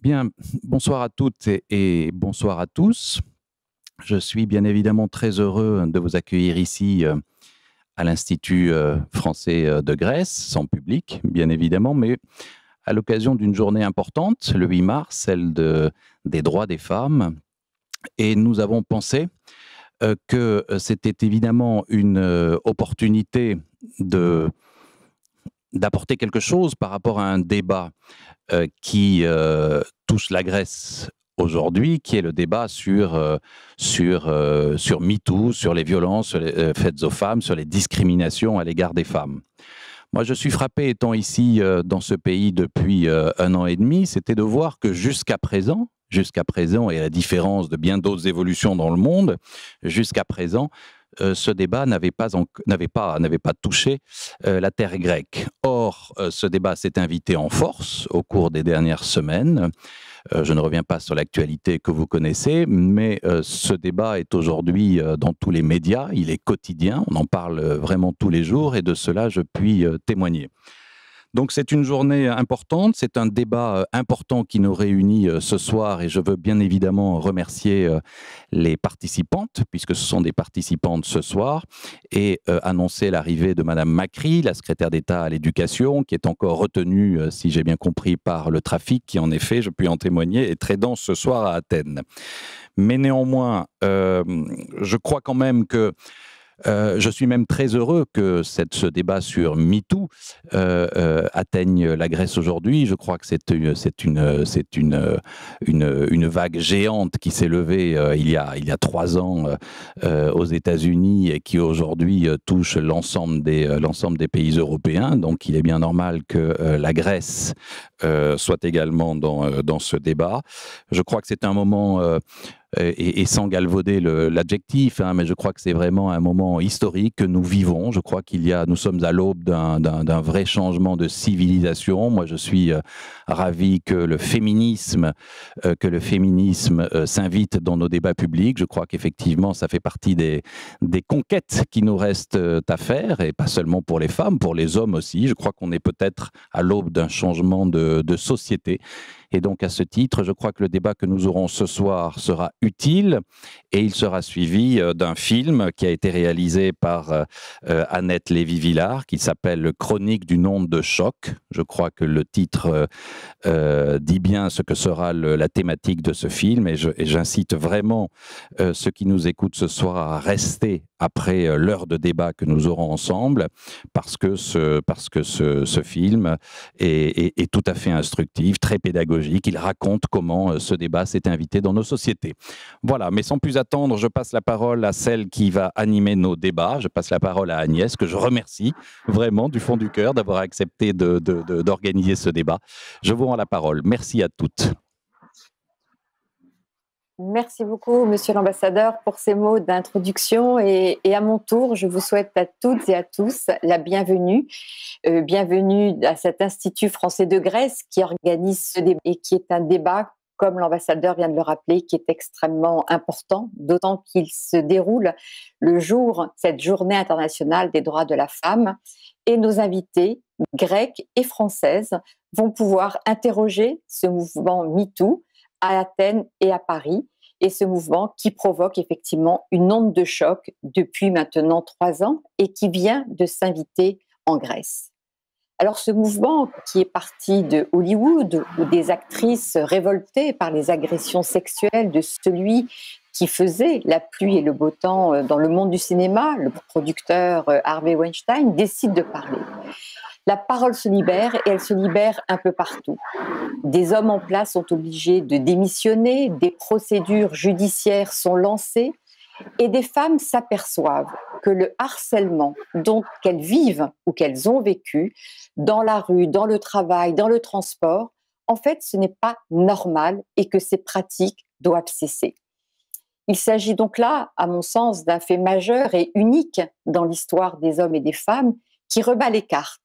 Bien, bonsoir à toutes et bonsoir à tous. Je suis bien évidemment très heureux de vous accueillir ici à l'Institut français de Grèce, sans public, bien évidemment, mais à l'occasion d'une journée importante, le 8 mars, des droits des femmes. Et nous avons pensé que c'était évidemment une opportunité de d'apporter quelque chose par rapport à un débat qui touche la Grèce aujourd'hui, qui est le débat sur MeToo, sur les violences faites aux femmes, sur les discriminations à l'égard des femmes. Moi, je suis frappé, étant ici dans ce pays depuis 1 an et demi, c'était de voir que jusqu'à présent, et à la différence de bien d'autres évolutions dans le monde, jusqu'à présent, ce débat n'avait pas touché la terre grecque. Or, ce débat s'est invité en force au cours des dernières semaines. Je ne reviens pas sur l'actualité que vous connaissez, mais ce débat est aujourd'hui dans tous les médias, il est quotidien, on en parle vraiment tous les jours et de cela je puis témoigner. Donc c'est une journée importante, c'est un débat important qui nous réunit ce soir et je veux bien évidemment remercier les participantes, puisque ce sont des participantes ce soir, et annoncer l'arrivée de Madame Makri, la secrétaire d'État à l'éducation, qui est encore retenue, si j'ai bien compris, par le trafic, qui en effet, je puis en témoigner, est très dense ce soir à Athènes. Mais néanmoins, je crois quand même que je suis même très heureux que ce débat sur MeToo atteigne la Grèce aujourd'hui. Je crois que c'est une vague géante qui s'est levée il y a 3 ans aux États-Unis et qui aujourd'hui touche l'ensemble des pays européens. Donc il est bien normal que la Grèce soit également dans ce débat. Je crois que c'est un moment et sans galvauder l'adjectif, mais je crois que c'est vraiment un moment historique que nous vivons. Je crois nous sommes à l'aube d'un vrai changement de civilisation. Moi, je suis ravi que le féminisme s'invite dans nos débats publics. Je crois qu'effectivement, ça fait partie des conquêtes qui nous restent à faire, et pas seulement pour les femmes, pour les hommes aussi. Je crois qu'on est peut-être à l'aube d'un changement de société. Et donc, à ce titre, je crois que le débat que nous aurons ce soir sera utile et il sera suivi d'un film qui a été réalisé par Annette Lévy-Villard, qui s'appelle Chronique d'une onde de choc. Je crois que le titre dit bien ce que sera la thématique de ce film et j'incite vraiment ceux qui nous écoutent ce soir à rester après l'heure de débat que nous aurons ensemble, parce que ce film est tout à fait instructif, très pédagogique. Il raconte comment ce débat s'est invité dans nos sociétés. Voilà, mais sans plus attendre, je passe la parole à celle qui va animer nos débats. Je passe la parole à Agnès, que je remercie vraiment du fond du cœur d'avoir accepté d'organiser ce débat. Je vous rends la parole. Merci à toutes. Merci beaucoup, Monsieur l'ambassadeur, pour ces mots d'introduction. Et à mon tour, je vous souhaite à toutes et à tous la bienvenue. Bienvenue à cet Institut français de Grèce qui organise ce débat et qui est un débat, comme l'ambassadeur vient de le rappeler, qui est extrêmement important, d'autant qu'il se déroule cette journée internationale des droits de la femme. Et nos invités, grecques et françaises, vont pouvoir interroger ce mouvement MeToo à Athènes et à Paris, et ce mouvement qui provoque effectivement une onde de choc depuis maintenant 3 ans et qui vient de s'inviter en Grèce. Alors ce mouvement qui est parti de Hollywood, où des actrices révoltées par les agressions sexuelles de celui qui faisait la pluie et le beau temps dans le monde du cinéma, le producteur Harvey Weinstein, décide de parler. La parole se libère et elle se libère un peu partout. Des hommes en place sont obligés de démissionner, des procédures judiciaires sont lancées et des femmes s'aperçoivent que le harcèlement qu'elles vivent ou qu'elles ont vécu dans la rue, dans le travail, dans le transport, en fait, ce n'est pas normal et que ces pratiques doivent cesser. Il s'agit donc là, à mon sens, d'un fait majeur et unique dans l'histoire des hommes et des femmes qui rebat les cartes,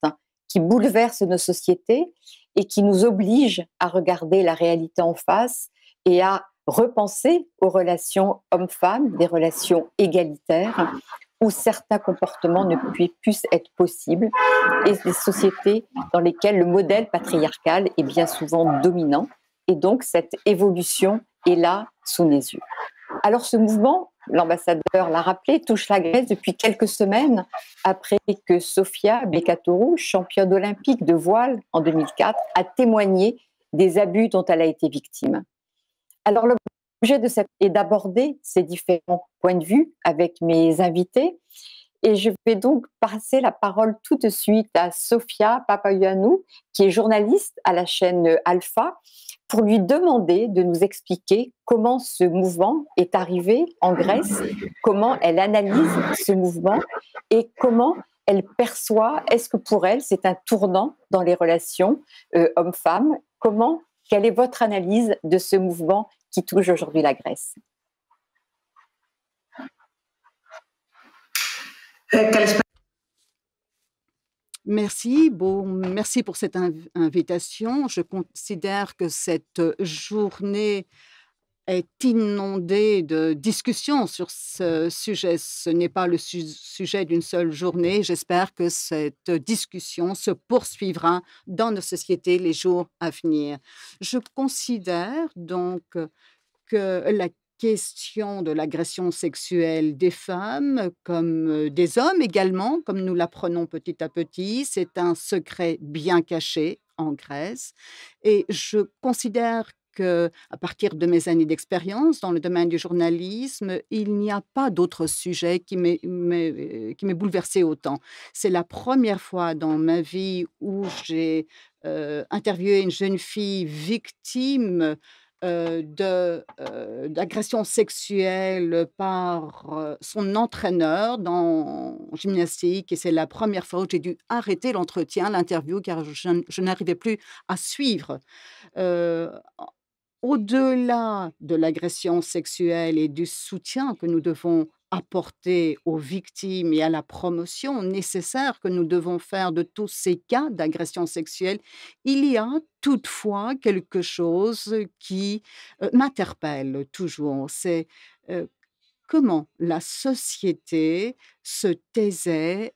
qui bouleverse nos sociétés et qui nous oblige à regarder la réalité en face et à repenser aux relations hommes-femmes, des relations égalitaires, où certains comportements ne puissent être possibles, et des sociétés dans lesquelles le modèle patriarcal est bien souvent dominant. Et donc, cette évolution est là sous mes yeux. Alors, ce mouvement, l'ambassadeur l'a rappelé, touche la Grèce depuis quelques semaines après que Sofia Bekatourou, championne olympique de voile en 2004, a témoigné des abus dont elle a été victime. Alors, l'objet de cette est d'aborder ces différents points de vue avec mes invités. Et je vais donc passer la parole tout de suite à Sofia Papayoannou, qui est journaliste à la chaîne Alpha, pour lui demander de nous expliquer comment ce mouvement est arrivé en Grèce, comment elle analyse ce mouvement et comment elle perçoit, est-ce que pour elle c'est un tournant dans les relations hommes-femmes? Quelle est votre analyse de ce mouvement qui touche aujourd'hui la Grèce? Merci. Bon, merci pour cette invitation. Je considère que cette journée est inondée de discussions sur ce sujet. Ce n'est pas le sujet d'une seule journée. J'espère que cette discussion se poursuivra dans nos sociétés les jours à venir. Je considère donc que la question de l'agression sexuelle des femmes, comme des hommes également, comme nous l'apprenons petit à petit, c'est un secret bien caché en Grèce. Et je considère que, à partir de mes années d'expérience dans le domaine du journalisme, il n'y a pas d'autre sujet qui m'ait bouleversé autant. C'est la première fois dans ma vie où j'ai interviewé une jeune fille victime d'agression sexuelle par son entraîneur dans gymnastique, et c'est la première fois où j'ai dû arrêter l'interview, car je n'arrivais plus à suivre. Euh, Au-delà de l'agression sexuelle et du soutien que nous devons apporter aux victimes et à la promotion nécessaire que nous devons faire de tous ces cas d'agression sexuelle, il y a toutefois quelque chose qui m'interpelle toujours. C'est euh, comment la société se taisait,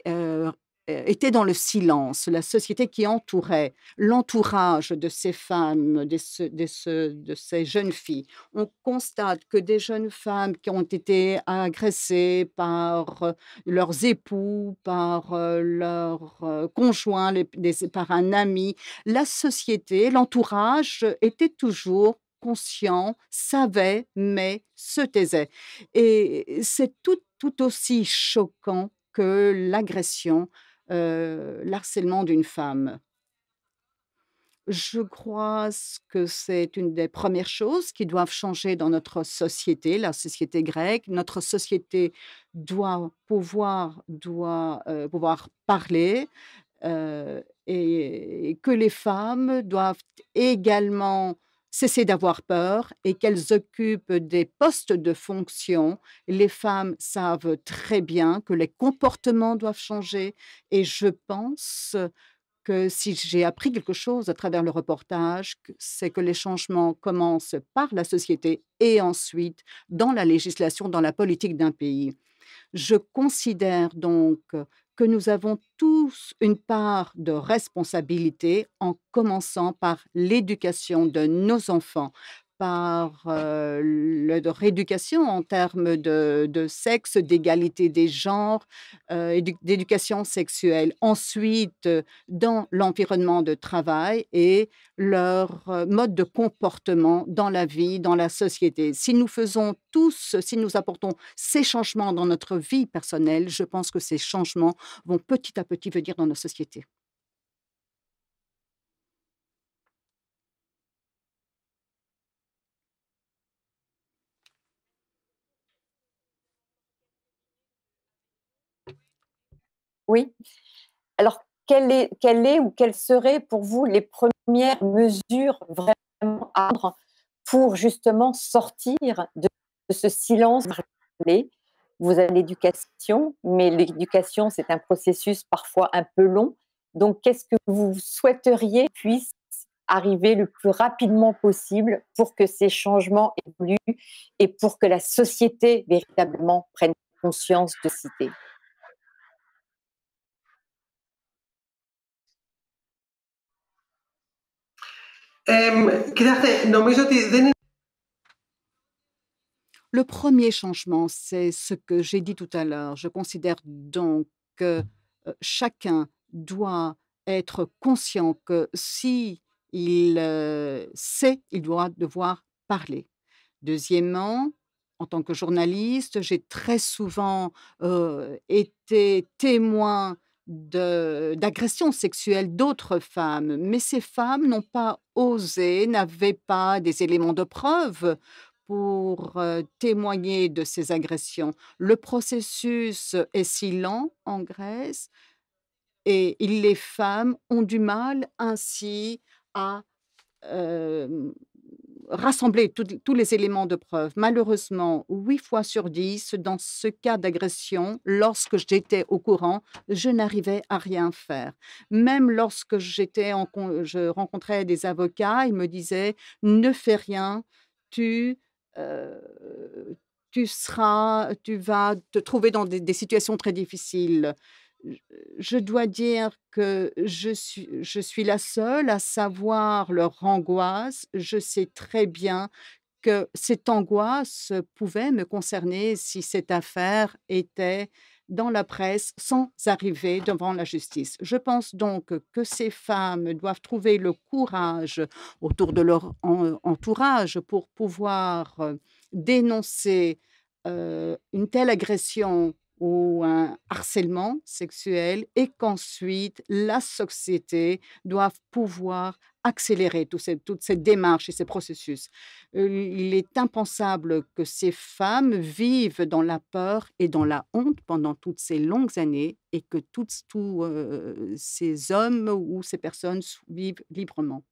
était dans le silence, la société qui entourait l'entourage de ces femmes, de ces jeunes filles. On constate que des jeunes femmes qui ont été agressées par leurs époux, par leurs conjoints, par un ami, la société, l'entourage était toujours conscient, savait, mais se taisait. Et c'est tout aussi choquant que l'agression, l'harcèlement d'une femme. Je crois que c'est une des premières choses qui doivent changer dans notre société, la société grecque. Notre société pouvoir parler, et que les femmes doivent également cesser d'avoir peur et qu'elles occupent des postes de fonction. Les femmes savent très bien que les comportements doivent changer, et je pense que si j'ai appris quelque chose à travers le reportage, c'est que les changements commencent par la société et ensuite dans la législation, dans la politique d'un pays. Je considère donc que nous avons tous une part de responsabilité, en commençant par l'éducation de nos enfants, par leur éducation en termes de sexe, d'égalité des genres, d'éducation sexuelle. Ensuite, dans l'environnement de travail et leur mode de comportement dans la vie, dans la société. Si nous apportons ces changements dans notre vie personnelle, je pense que ces changements vont petit à petit venir dans nos sociétés. Oui. Alors, quelle est ou quelles seraient pour vous les premières mesures vraiment à prendre pour justement sortir de ce silence parlé? Vous avez l'éducation, mais l'éducation, c'est un processus parfois un peu long. Donc, qu'est-ce que vous souhaiteriez puisse arriver le plus rapidement possible pour que ces changements évoluent et pour que la société véritablement prenne conscience de citer? Κοιτάξτε, νομίζω ότι δεν είναι Le premier changement, c'est ce que j'ai dit tout à l'heure. Je considère donc que chacun doit être conscient que si il sait, il doit devoir parler. Deuxièmement, en tant que journaliste, j'ai très souvent été témoin d'agressions sexuelles d'autres femmes, mais ces femmes n'ont pas osé, n'avaient pas des éléments de preuve pour témoigner de ces agressions. Le processus est si lent en Grèce et les femmes ont du mal ainsi à hem, rassembler tous les éléments de preuve. Malheureusement, 8 fois sur 10, dans ce cas d'agression, lorsque j'étais au courant, je n'arrivais à rien faire. Même lorsque je rencontrais des avocats, ils me disaient: «Ne fais rien, tu, heu, tu vas te trouver dans des situations très difficiles». J je dois dire que je suis la seule à savoir leur angoisse. Je sais très bien que cette angoisse pouvait me concerner si cette affaire était dans la presse sans arriver devant la justice. Je pense donc que ces femmes doivent trouver le courage autour de leur entourage pour pouvoir, dénoncer, une telle agression ou un harcèlement sexuel et qu'ensuite la société doive pouvoir accélérer toute cette démarche et ces processus. Il est impensable que ces femmes vivent dans la peur et dans la honte pendant toutes ces longues années et que tous ces hommes ou ces personnes vivent librement.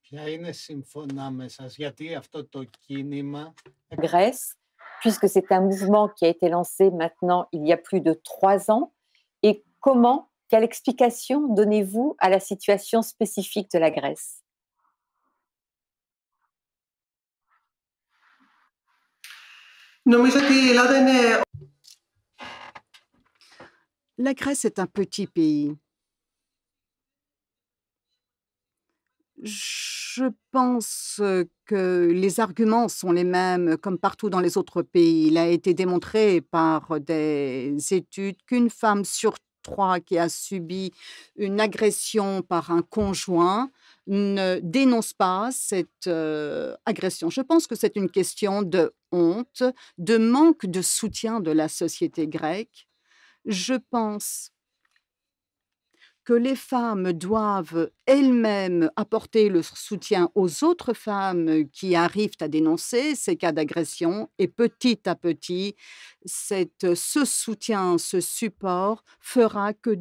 Ποια είναι σύμφωνα με σας, γιατί αυτό το κίνημα Grèce, puisque c'est un mouvement qui a été lancé maintenant il y a plus de 3 ans. Et quelle explication donnez-vous à la situation spécifique de la Grèce? νομίζω ότι η Ελλάδα είναι La Grèce est un petit pays. Je pense, que les arguments sont les mêmes comme partout dans les autres pays. Il a été démontré par des études qu'une femme sur 3 qui a subi une agression par un conjoint ne dénonce pas cette, agression. Je pense que c'est une question de honte, de manque de soutien de la société grecque. Je pense que les femmes doivent elles-mêmes apporter le soutien aux autres femmes qui arrivent à dénoncer ces cas d'agression et petit à petit, ce soutien, ce support fera que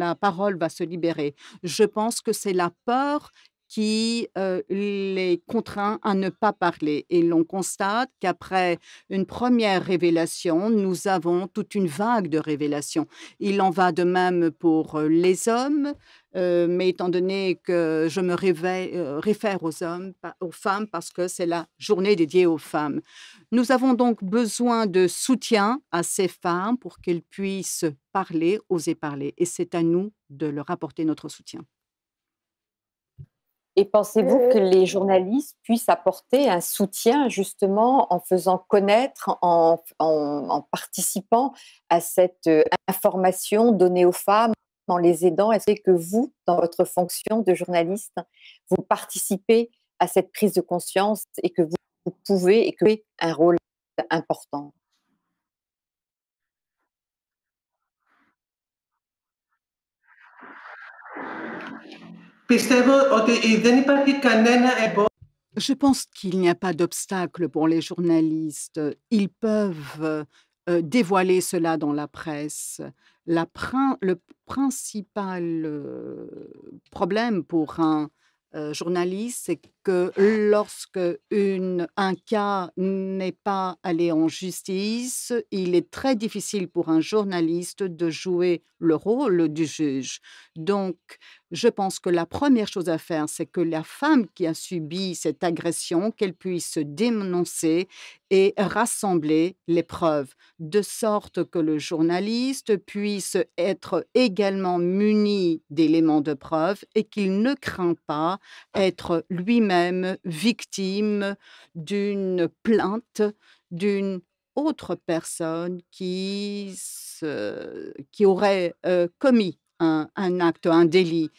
la parole va se libérer. Je pense que c'est la peur qui les contraint à ne pas parler et l'on constate qu'après une première révélation, nous avons toute une vague de révélations. Il en va de même pour, les hommes, mais étant donné que je me réfère aux femmes parce que c'est la journée dédiée aux femmes. Nous avons donc besoin de soutien à ces femmes pour qu'elles puissent parler, oser parler et c'est à nous de leur apporter notre soutien. Et pensez-vous que les journalistes puissent apporter un soutien justement en faisant connaître, en participant à cette information donnée aux femmes, en les aidant? Est-ce que vous, dans votre fonction de journaliste, vous participez à cette prise de conscience et que vous pouvez et que vous avez un rôle important? πιστεύω ότι δεν υπάρχει κανένα εμπόδιο Je pense qu'il n'y a pas d'obstacle pour les journalistes. Ils peuvent, dévoiler cela dans la presse. Le principal, problème pour un, journaliste, c'est que lorsque un cas n'est pas allé en justice, il est très difficile pour un journaliste de jouer le rôle du juge. Donc Je pense que la première chose à faire, c'est que la femme qui a subi cette agression, qu'elle puisse dénoncer et rassembler les preuves, de sorte que le journaliste puisse être également muni d'éléments de preuve et qu'il ne craint pas être lui-même victime d'une plainte d'une autre personne qui aurait commis un acte, un délit.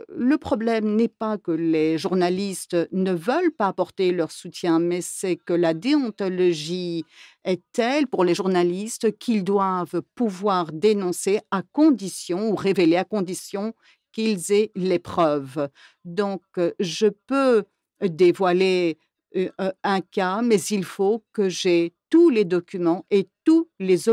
Le problème n'est pas que les journalistes ne veulent pas apporter leur soutien, mais c'est que la déontologie est telle pour les journalistes qu'ils doivent pouvoir dénoncer à condition ou révéler à condition qu'ils aient les preuves. Donc, je peux dévoiler un cas, mais il faut que j'ai tous les documents et tous les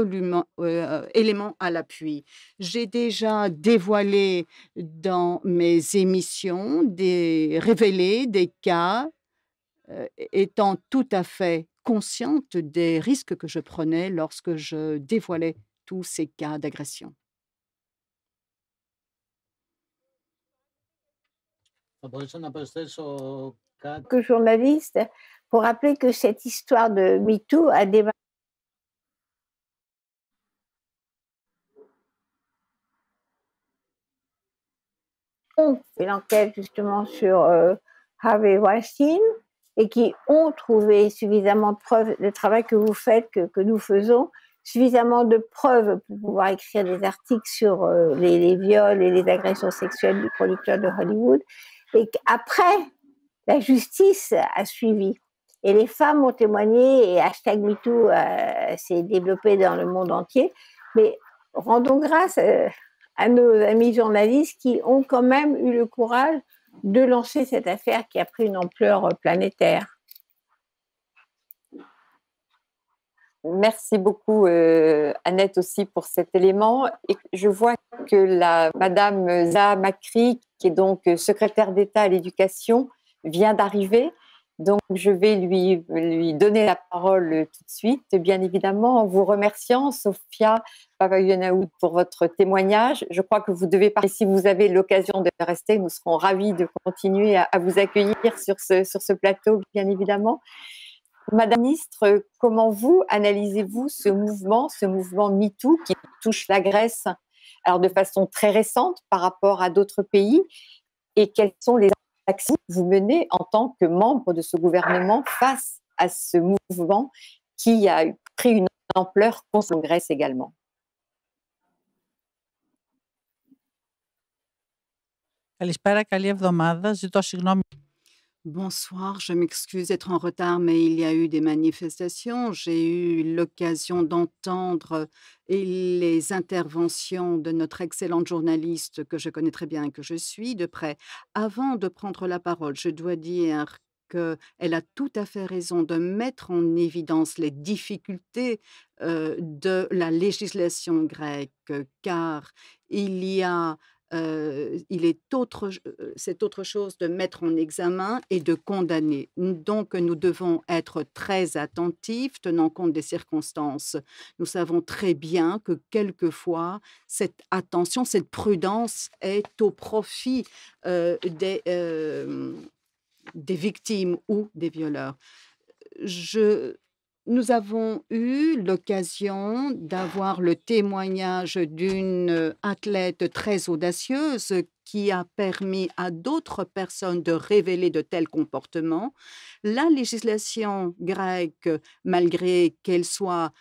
éléments à l'appui. J'ai déjà dévoilé dans mes émissions, révélé des cas, étant tout à fait consciente des risques que je prenais lorsque je dévoilais tous ces cas d'agression. Θα μπορούσα να προσθέσω κάτι. Que journaliste, pour rappeler que cette histoire de MeToo a démarré fait l'enquête justement sur Harvey Weinstein et qui ont trouvé suffisamment de preuves, le travail que vous faites, que nous faisons, suffisamment de preuves pour pouvoir écrire des articles sur les viols et les agressions sexuelles du producteur de Hollywood. Et qu'après, la justice a suivi. Et les femmes ont témoigné et hashtag MeToo s'est développé dans le monde entier. Mais rendons grâce à nos amis journalistes qui ont quand même eu le courage de lancer cette affaire qui a pris une ampleur planétaire. Merci beaucoup, Annette, aussi pour cet élément. Et je vois que Madame Zaha Makri, qui est donc secrétaire d'État à l'éducation, vient d'arriver. Donc, je vais lui donner la parole tout de suite, bien évidemment, en vous remerciant, Sophia Papayanaou, pour votre témoignage. Je crois que vous devez parler. Si vous avez l'occasion de rester, nous serons ravis de continuer à vous accueillir sur ce plateau, bien évidemment. Madame la ministre, comment vous analysez-vous ce mouvement MeToo qui touche la Grèce, alors de façon très récente par rapport à d'autres pays, et quelles sont les actions que vous menez en tant que membre de ce gouvernement face à ce mouvement qui a pris une ampleur en Grèce également? Καλησπέρα, καλή εβδομάδα. Ζητώ συγγνώμη. Bonsoir, je m'excuse d'être en retard, mais il y a eu des manifestations. J'ai eu l'occasion d'entendre les interventions de notre excellente journaliste que je connais très bien et que je suis de près. Avant de prendre la parole, je dois dire qu'elle a tout à fait raison de mettre en évidence les difficultés de la législation grecque, car c'est autre chose de mettre en examen et de condamner. Donc, nous devons être très attentifs, tenant compte des circonstances. Nous savons très bien que quelquefois, cette attention, cette prudence est au profit des victimes ou des violeurs. Nous avons eu l'occasion d'avoir le témoignage d'une athlète très audacieuse qui a permis à d'autres personnes de révéler de tels comportements. La législation grecque, malgré qu'elle soit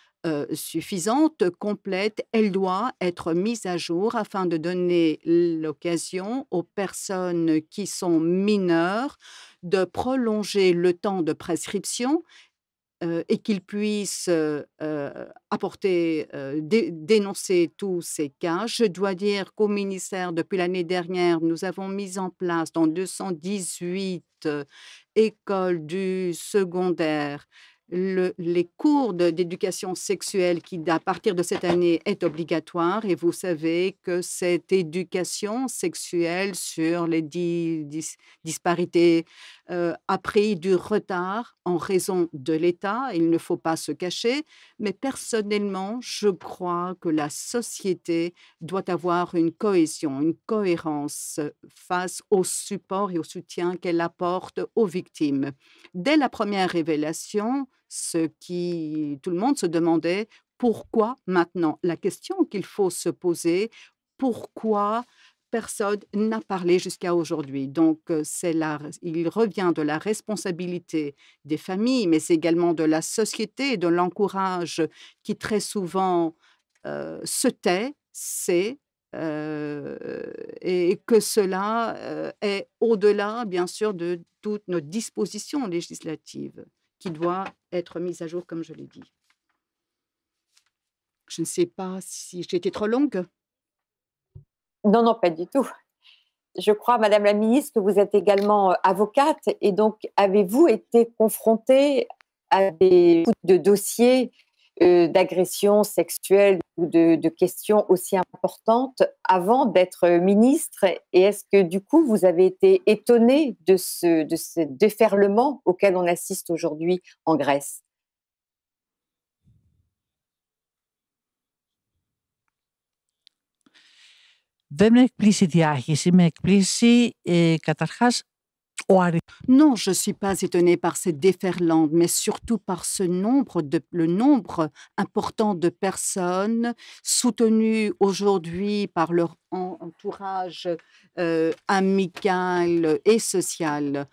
suffisante, complète, elle doit être mise à jour afin de donner l'occasion aux personnes qui sont mineures de prolonger le temps de prescription et qu'ils puissent dénoncer tous ces cas. Je dois dire qu'au ministère, depuis l'année dernière, nous avons mis en place dans 218 écoles du secondaire les cours d'éducation sexuelle qui, à partir de cette année, est obligatoire. Et vous savez que cette éducation sexuelle sur les disparités a pris du retard en raison de l'État, il ne faut pas se cacher, mais personnellement, je crois que la société doit avoir une cohésion, une cohérence face au support et au soutien qu'elle apporte aux victimes. Dès la première révélation, tout le monde se demandait pourquoi maintenant? La question qu'il faut se poser, pourquoi personne n'a parlé jusqu'à aujourd'hui? Donc, il revient de la responsabilité des familles, mais c'est également de la société, de l'encourage qui très souvent se tait, et que cela est au-delà, bien sûr, de toutes nos dispositions législatives qui doit être mise à jour, comme je l'ai dit. Je ne sais pas si j'ai été trop longue. Non, non, pas du tout. Je crois, Madame la ministre, que vous êtes également avocate et donc avez-vous été confrontée à des de dossiers d'agressions sexuelles ou de questions aussi importantes avant d'être ministre? Et est-ce que du coup, vous avez été étonnée de ce déferlement auquel on assiste aujourd'hui en Grèce? Δεν με εκπλήσει η διάχυση, με εκπλήσει καταρχάς ο αριθμός. Non, je ne suis pas étonnée par cette déferlante, mais surtout par le nombre important de personnes soutenues aujourd'hui par leur entourage amical et social.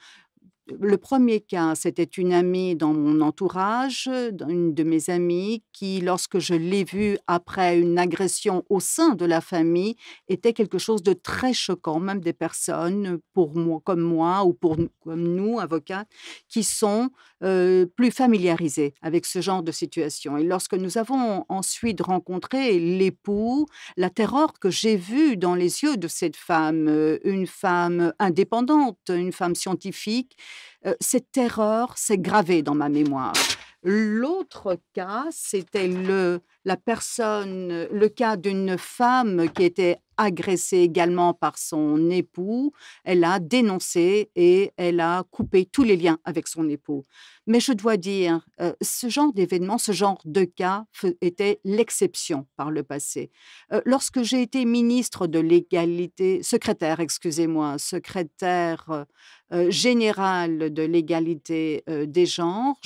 Le premier cas, c'était une amie dans mon entourage, une de mes amies qui, lorsque je l'ai vue après une agression au sein de la famille, était quelque chose de très choquant. Même des personnes pour moi ou comme nous, avocats, qui sont plus familiarisées avec ce genre de situation. Et lorsque nous avons ensuite rencontré l'époux, la terreur que j'ai vue dans les yeux de cette femme, une femme indépendante, une femme scientifique, cette terreur s'est gravée dans ma mémoire. L'autre cas, c'était le cas d'une femme qui était agressée également par son époux. Elle a dénoncé et elle a coupé tous les liens avec son époux. Mais je dois dire, ce genre d'événement, ce genre de cas était l'exception par le passé. Lorsque j'ai été ministre de l'égalité, secrétaire générale de l'égalité des genres,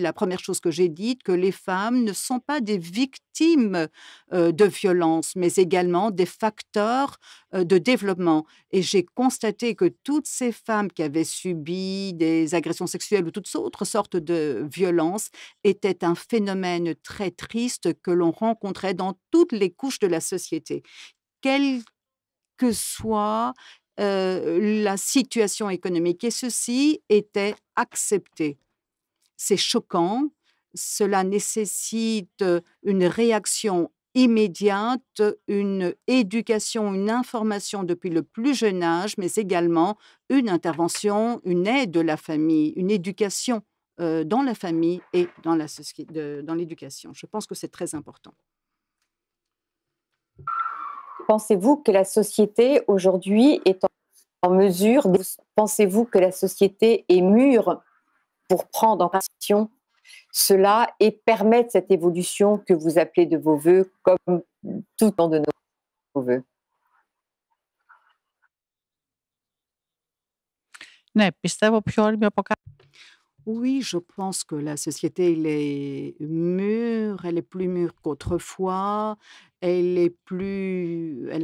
la première chose que j'ai dite, que les femmes ne sont pas des victimes de violences, mais également des facteurs de développement. Et j'ai constaté que toutes ces femmes qui avaient subi des agressions sexuelles ou toutes autres sortes de violences étaient un phénomène très triste que l'on rencontrait dans toutes les couches de la société. Quelle que soit la situation économique, et ceci était accepté. C'est choquant, cela nécessite une réaction immédiate, une éducation, une information depuis le plus jeune âge, mais également une intervention, une aide de la famille, une éducation dans la famille et dans la société, dans l'éducation. Je pense que c'est très important. Pensez-vous que la société aujourd'hui est en mesure, pensez-vous que la société est mûre pour prendre en considération cela et permettre cette évolution que vous appelez de vos voeux, comme tout temps de nos voeux? Ναι, πιστεύω πιο όριμη από κάτω. Oui, je pense que la société, elle est plus mûre qu'autrefois, elle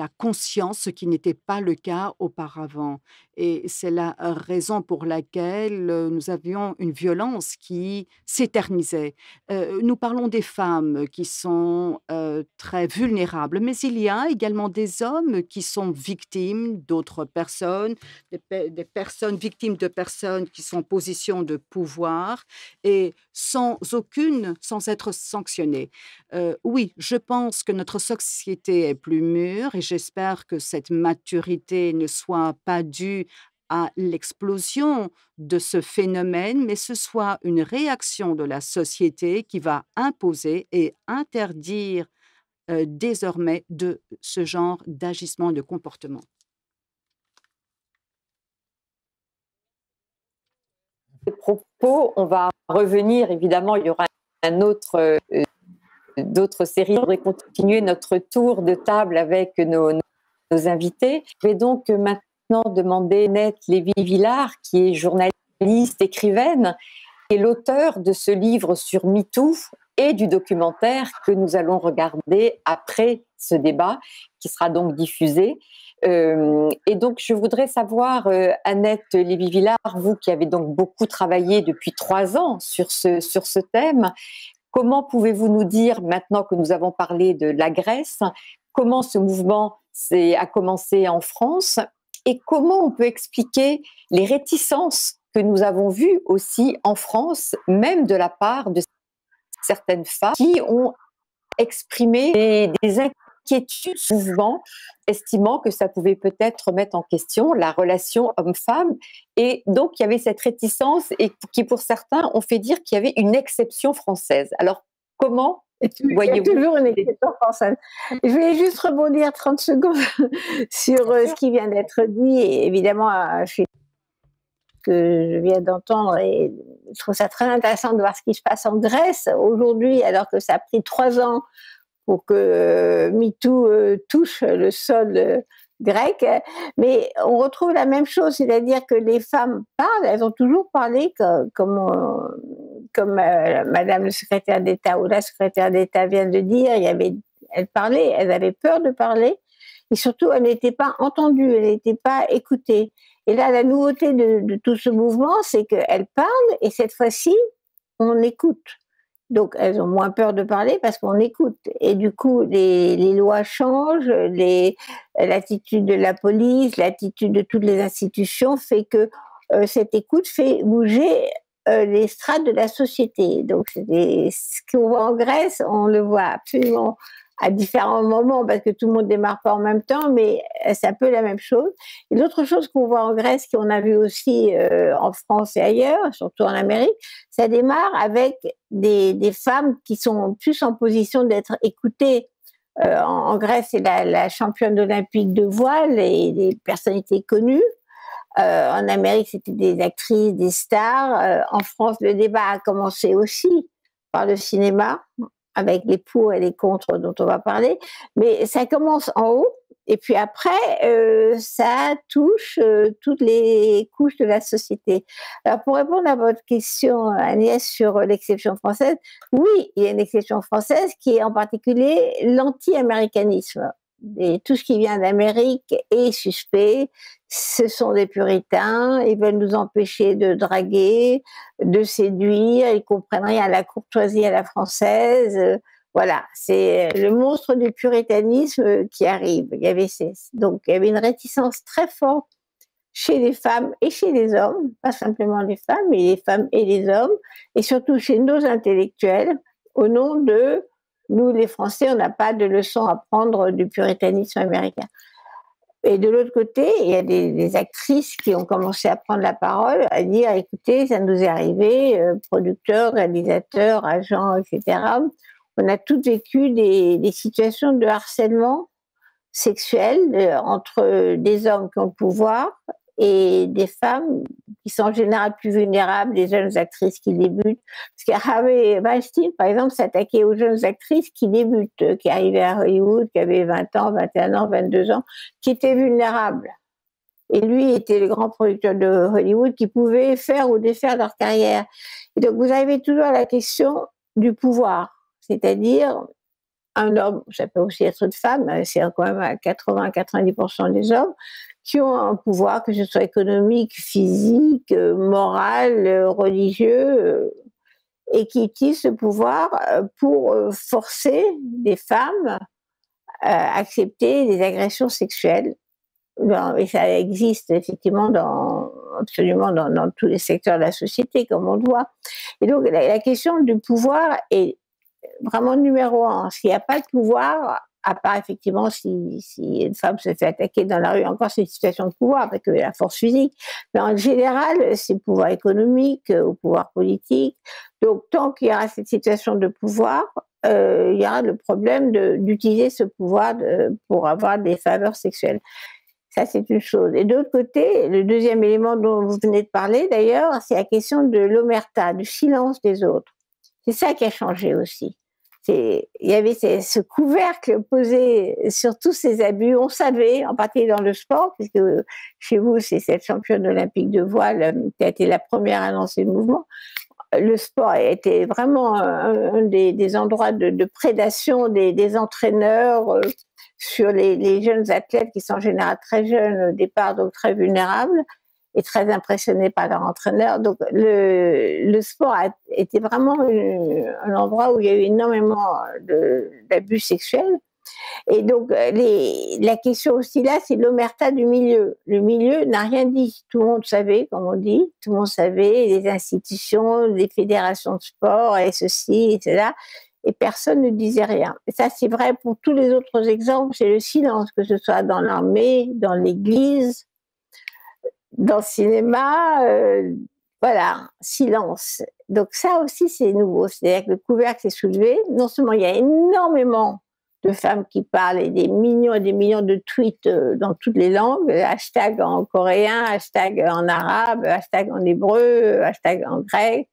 a conscience, ce qui n'était pas le cas auparavant. Et c'est la raison pour laquelle nous avions une violence qui s'éternisait. Nous parlons des femmes qui sont très vulnérables, mais il y a également des hommes qui sont victimes d'autres personnes, des personnes victimes de personnes qui sont en position de pouvoir et sans être sanctionnées. Oui, je pense que notre société est plus mûre et j'espère que cette maturité ne soit pas due à l'explosion de ce phénomène, mais ce soit une réaction de la société qui va imposer et interdire désormais de ce genre d'agissement, de comportement. propos, on va revenir, évidemment, il y aura d'autres séries. On devrait continuer notre tour de table avec nos invités. Je vais donc maintenant demander Annette Lévy-Villard, qui est journaliste, écrivaine, qui est l'auteur de ce livre sur MeToo et du documentaire que nous allons regarder après ce débat, qui sera donc diffusé. Et donc, je voudrais savoir, Annette Lévy-Villard, vous qui avez donc beaucoup travaillé depuis 3 ans sur ce thème, comment pouvez-vous nous dire, maintenant que nous avons parlé de la Grèce, comment ce mouvement a commencé en France et comment on peut expliquer les réticences que nous avons vues aussi en France, même de la part de certaines femmes qui ont exprimé des inquiétudes souvent, estimant que ça pouvait peut-être mettre en question la relation homme-femme. Et donc, il y avait cette réticence et qui, pour certains, ont fait dire qu'il y avait une exception française. Alors, comment voyez-vous? Il y a toujours une exception française. Je voulais juste rebondir 30 secondes sur ce qui vient d'être dit. Et évidemment, que je viens d'entendre et je trouve ça très intéressant de voir ce qui se passe en Grèce aujourd'hui, alors que ça a pris 3 ans pour que MeToo touche le sol grec. Mais on retrouve la même chose, c'est-à-dire que les femmes parlent, elles ont toujours parlé comme Madame le secrétaire d'État ou la secrétaire d'État vient de dire, elles parlaient, elles avaient peur de parler et surtout elles n'étaient pas entendues, elles n'étaient pas écoutées. Et là, la nouveauté de tout ce mouvement, c'est qu'elles parlent et cette fois-ci, on écoute. Donc, elles ont moins peur de parler parce qu'on écoute. Et du coup, les lois changent, l'attitude de la police, l'attitude de toutes les institutions fait que cette écoute fait bouger les strates de la société. Donc, ce qu'on voit en Grèce, on le voit absolument à différents moments, parce que tout le monde ne démarre pas en même temps, mais c'est un peu la même chose. Et l'autre chose qu'on voit en Grèce, qu'on a vu aussi en France et ailleurs, surtout en Amérique, ça démarre avec des femmes qui sont plus en position d'être écoutées. En Grèce, c'est la championne olympique de voile et des personnalités connues. En Amérique, c'était des actrices, des stars. En France, le débat a commencé aussi par le cinéma, avec les pour et les contre dont on va parler, mais ça commence en haut, et puis après, ça touche toutes les couches de la société. Alors, pour répondre à votre question, Agnès, sur l'exception française, oui, il y a une exception française qui est en particulier l'anti-américanisme. Et tout ce qui vient d'Amérique est suspect. Ce sont des puritains, ils veulent nous empêcher de draguer, de séduire, ils comprennent rien à la courtoisie à la française. Voilà, c'est le monstre du puritanisme qui arrive. Il y avait une réticence très forte chez les femmes et chez les hommes, pas simplement les femmes, mais les femmes et les hommes, et surtout chez nos intellectuels, au nom de nous, les Français, on n'a pas de leçon à prendre du puritanisme américain. Et de l'autre côté, il y a des actrices qui ont commencé à prendre la parole, à dire, écoutez, ça nous est arrivé, producteurs, réalisateurs, agents, etc. On a toutes vécu des situations de harcèlement sexuel entre des hommes qui ont le pouvoir et des femmes qui sont en général plus vulnérables, des jeunes actrices qui débutent. Parce qu'Harvey Weinstein, par exemple, s'attaquait aux jeunes actrices qui débutent, qui arrivaient à Hollywood, qui avaient 20 ans, 21 ans, 22 ans, qui étaient vulnérables. Et lui était le grand producteur de Hollywood qui pouvait faire ou défaire leur carrière. Et donc, vous avez toujours la question du pouvoir, c'est-à-dire un homme, ça peut aussi être une femme, c'est quand même à 80-90% des hommes, qui ont un pouvoir, que ce soit économique, physique, moral, religieux, et qui utilisent ce pouvoir pour forcer des femmes à accepter des agressions sexuelles. Et ça existe effectivement absolument dans tous les secteurs de la société, comme on le voit. Et donc la question du pouvoir est vraiment numéro 1. S'il n'y a pas de pouvoir, à part effectivement si une femme se fait attaquer dans la rue, encore c'est une situation de pouvoir avec la force physique, mais en général c'est le pouvoir économique ou pouvoir politique. Donc tant qu'il y aura cette situation de pouvoir, il y aura le problème d'utiliser ce pouvoir pour avoir des faveurs sexuelles. Ça, c'est une chose. Et de l'autre côté, le deuxième élément dont vous venez de parler, d'ailleurs, c'est la question de l'omerta, du silence des autres. C'est ça qui a changé aussi. Il y avait ce couvercle posé sur tous ces abus. On savait, en particulier dans le sport, puisque chez vous, c'est cette championne olympique de voile qui a été la première à lancer le mouvement. Le sport a été vraiment un des endroits de prédation des entraîneurs sur les jeunes athlètes qui sont en général très jeunes au départ, donc très vulnérables et très impressionnés par leur entraîneur. Donc le sport a été vraiment un endroit où il y a eu énormément d'abus sexuels. Et donc, la question aussi là, c'est l'omerta du milieu. Le milieu n'a rien dit. Tout le monde savait, comme on dit, tout le monde savait, les institutions, les fédérations de sport, et ceci, et cela, et personne ne disait rien. Et ça, c'est vrai pour tous les autres exemples, c'est le silence, que ce soit dans l'armée, dans l'église, dans le cinéma, voilà, silence. Donc ça aussi, c'est nouveau. C'est-à-dire que le couvercle s'est soulevé. Non seulement il y a énormément de femmes qui parlent et des millions de tweets dans toutes les langues, hashtag en coréen, hashtag en arabe, hashtag en hébreu, hashtag en grec,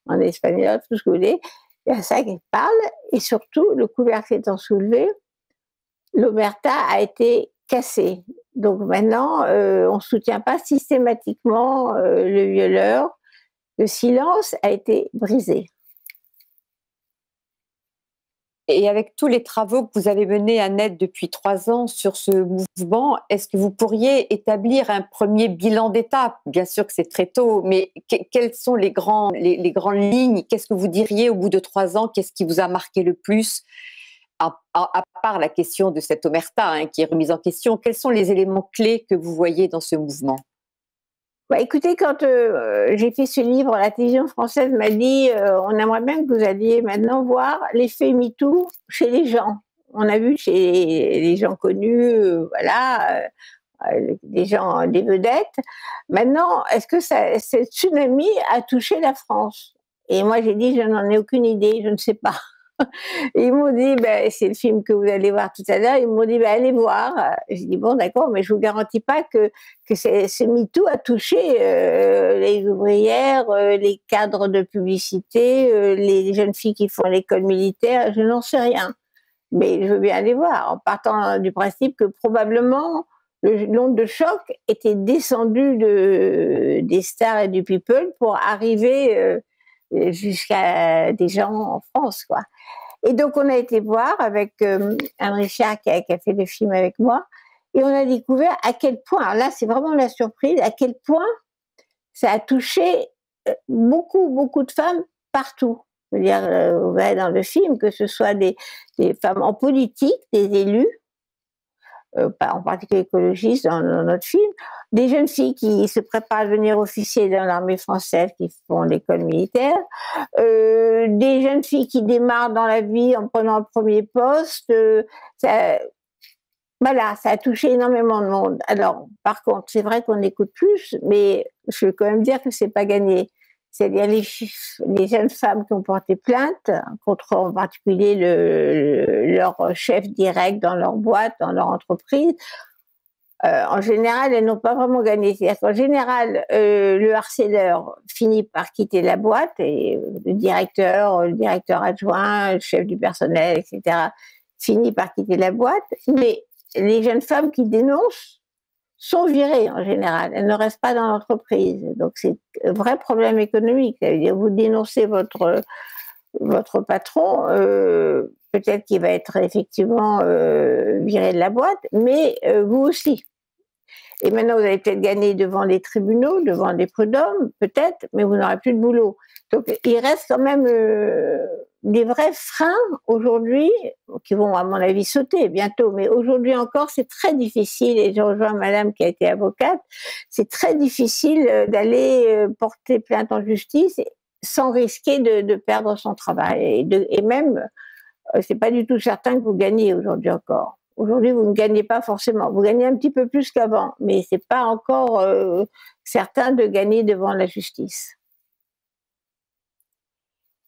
en espagnol, tout ce que vous voulez. Il y a ça qui parle, et surtout, le couvercle étant soulevé, l'omerta a été cassée. Donc maintenant, on ne soutient pas systématiquement le violeur. Le silence a été brisé. Et avec tous les travaux que vous avez menés, Annette, depuis 3 ans sur ce mouvement, est-ce que vous pourriez établir un premier bilan d'étape? Bien sûr que c'est très tôt, mais quelles sont les grandes lignes? Qu'est-ce que vous diriez au bout de 3 ans? Qu'est-ce qui vous a marqué le plus? À part la question de cette omerta qui est remise en question, quels sont les éléments clés que vous voyez dans ce mouvement? Bah, écoutez, quand j'ai fait ce livre, la télévision française m'a dit on aimerait bien que vous alliez maintenant voir l'effet MeToo chez les gens. On a vu chez les gens connus, voilà, des gens, des vedettes. Maintenant, est-ce que ce tsunami a touché la France? Et moi, j'ai dit je n'en ai aucune idée, je ne sais pas. Et ils m'ont dit, c'est le film que vous allez voir tout à l'heure, ils m'ont dit, allez voir. J'ai dit, bon, d'accord, mais je vous garantis pas que ce MeToo a touché les ouvrières, les cadres de publicité, les jeunes filles qui font l'école militaire, je n'en sais rien. Mais je veux bien aller voir, en partant du principe que probablement l'onde de choc était descendue des stars et du people pour arriver jusqu'à des gens en France, quoi. Et donc, on a été voir avec Anne Richard qui a fait le film avec moi, et on a découvert à quel point, alors là, c'est vraiment la surprise, à quel point ça a touché beaucoup, beaucoup de femmes partout. Je veux dire, vous voyez dans le film, que ce soit des femmes en politique, des élus, en particulier écologistes dans notre film, des jeunes filles qui se préparent à devenir officiers dans l'armée française, qui font l'école militaire, des jeunes filles qui démarrent dans la vie en prenant le premier poste. Voilà, ça a touché énormément de monde. Alors, par contre, c'est vrai qu'on écoute plus, mais je veux quand même dire que c'est pas gagné. C'est-à-dire les jeunes femmes qui ont porté plainte contre en particulier leur chef direct dans leur boîte, dans leur entreprise, en général, elles n'ont pas vraiment gagné. C'est-à-dire qu'en général, le harceleur finit par quitter la boîte, et le directeur adjoint, le chef du personnel, etc., finit par quitter la boîte, mais les jeunes femmes qui dénoncent sont virées en général, elles ne restent pas dans l'entreprise. Donc c'est un vrai problème économique. Ça veut dire vous dénoncez votre patron, peut-être qu'il va être effectivement viré de la boîte, mais vous aussi. Et maintenant, vous allez peut-être gagner devant les tribunaux, devant les prud'hommes, peut-être, mais vous n'aurez plus de boulot. Donc, il reste quand même des vrais freins aujourd'hui, qui vont, à mon avis, sauter bientôt. Mais aujourd'hui encore, c'est très difficile, et je rejoins madame qui a été avocate, c'est très difficile d'aller porter plainte en justice sans risquer de perdre son travail. Et même, c'est pas du tout certain que vous gagnez aujourd'hui encore. Aujourd'hui, vous ne gagnez pas forcément. Vous gagnez un petit peu plus qu'avant, mais c'est pas encore certain de gagner devant la justice.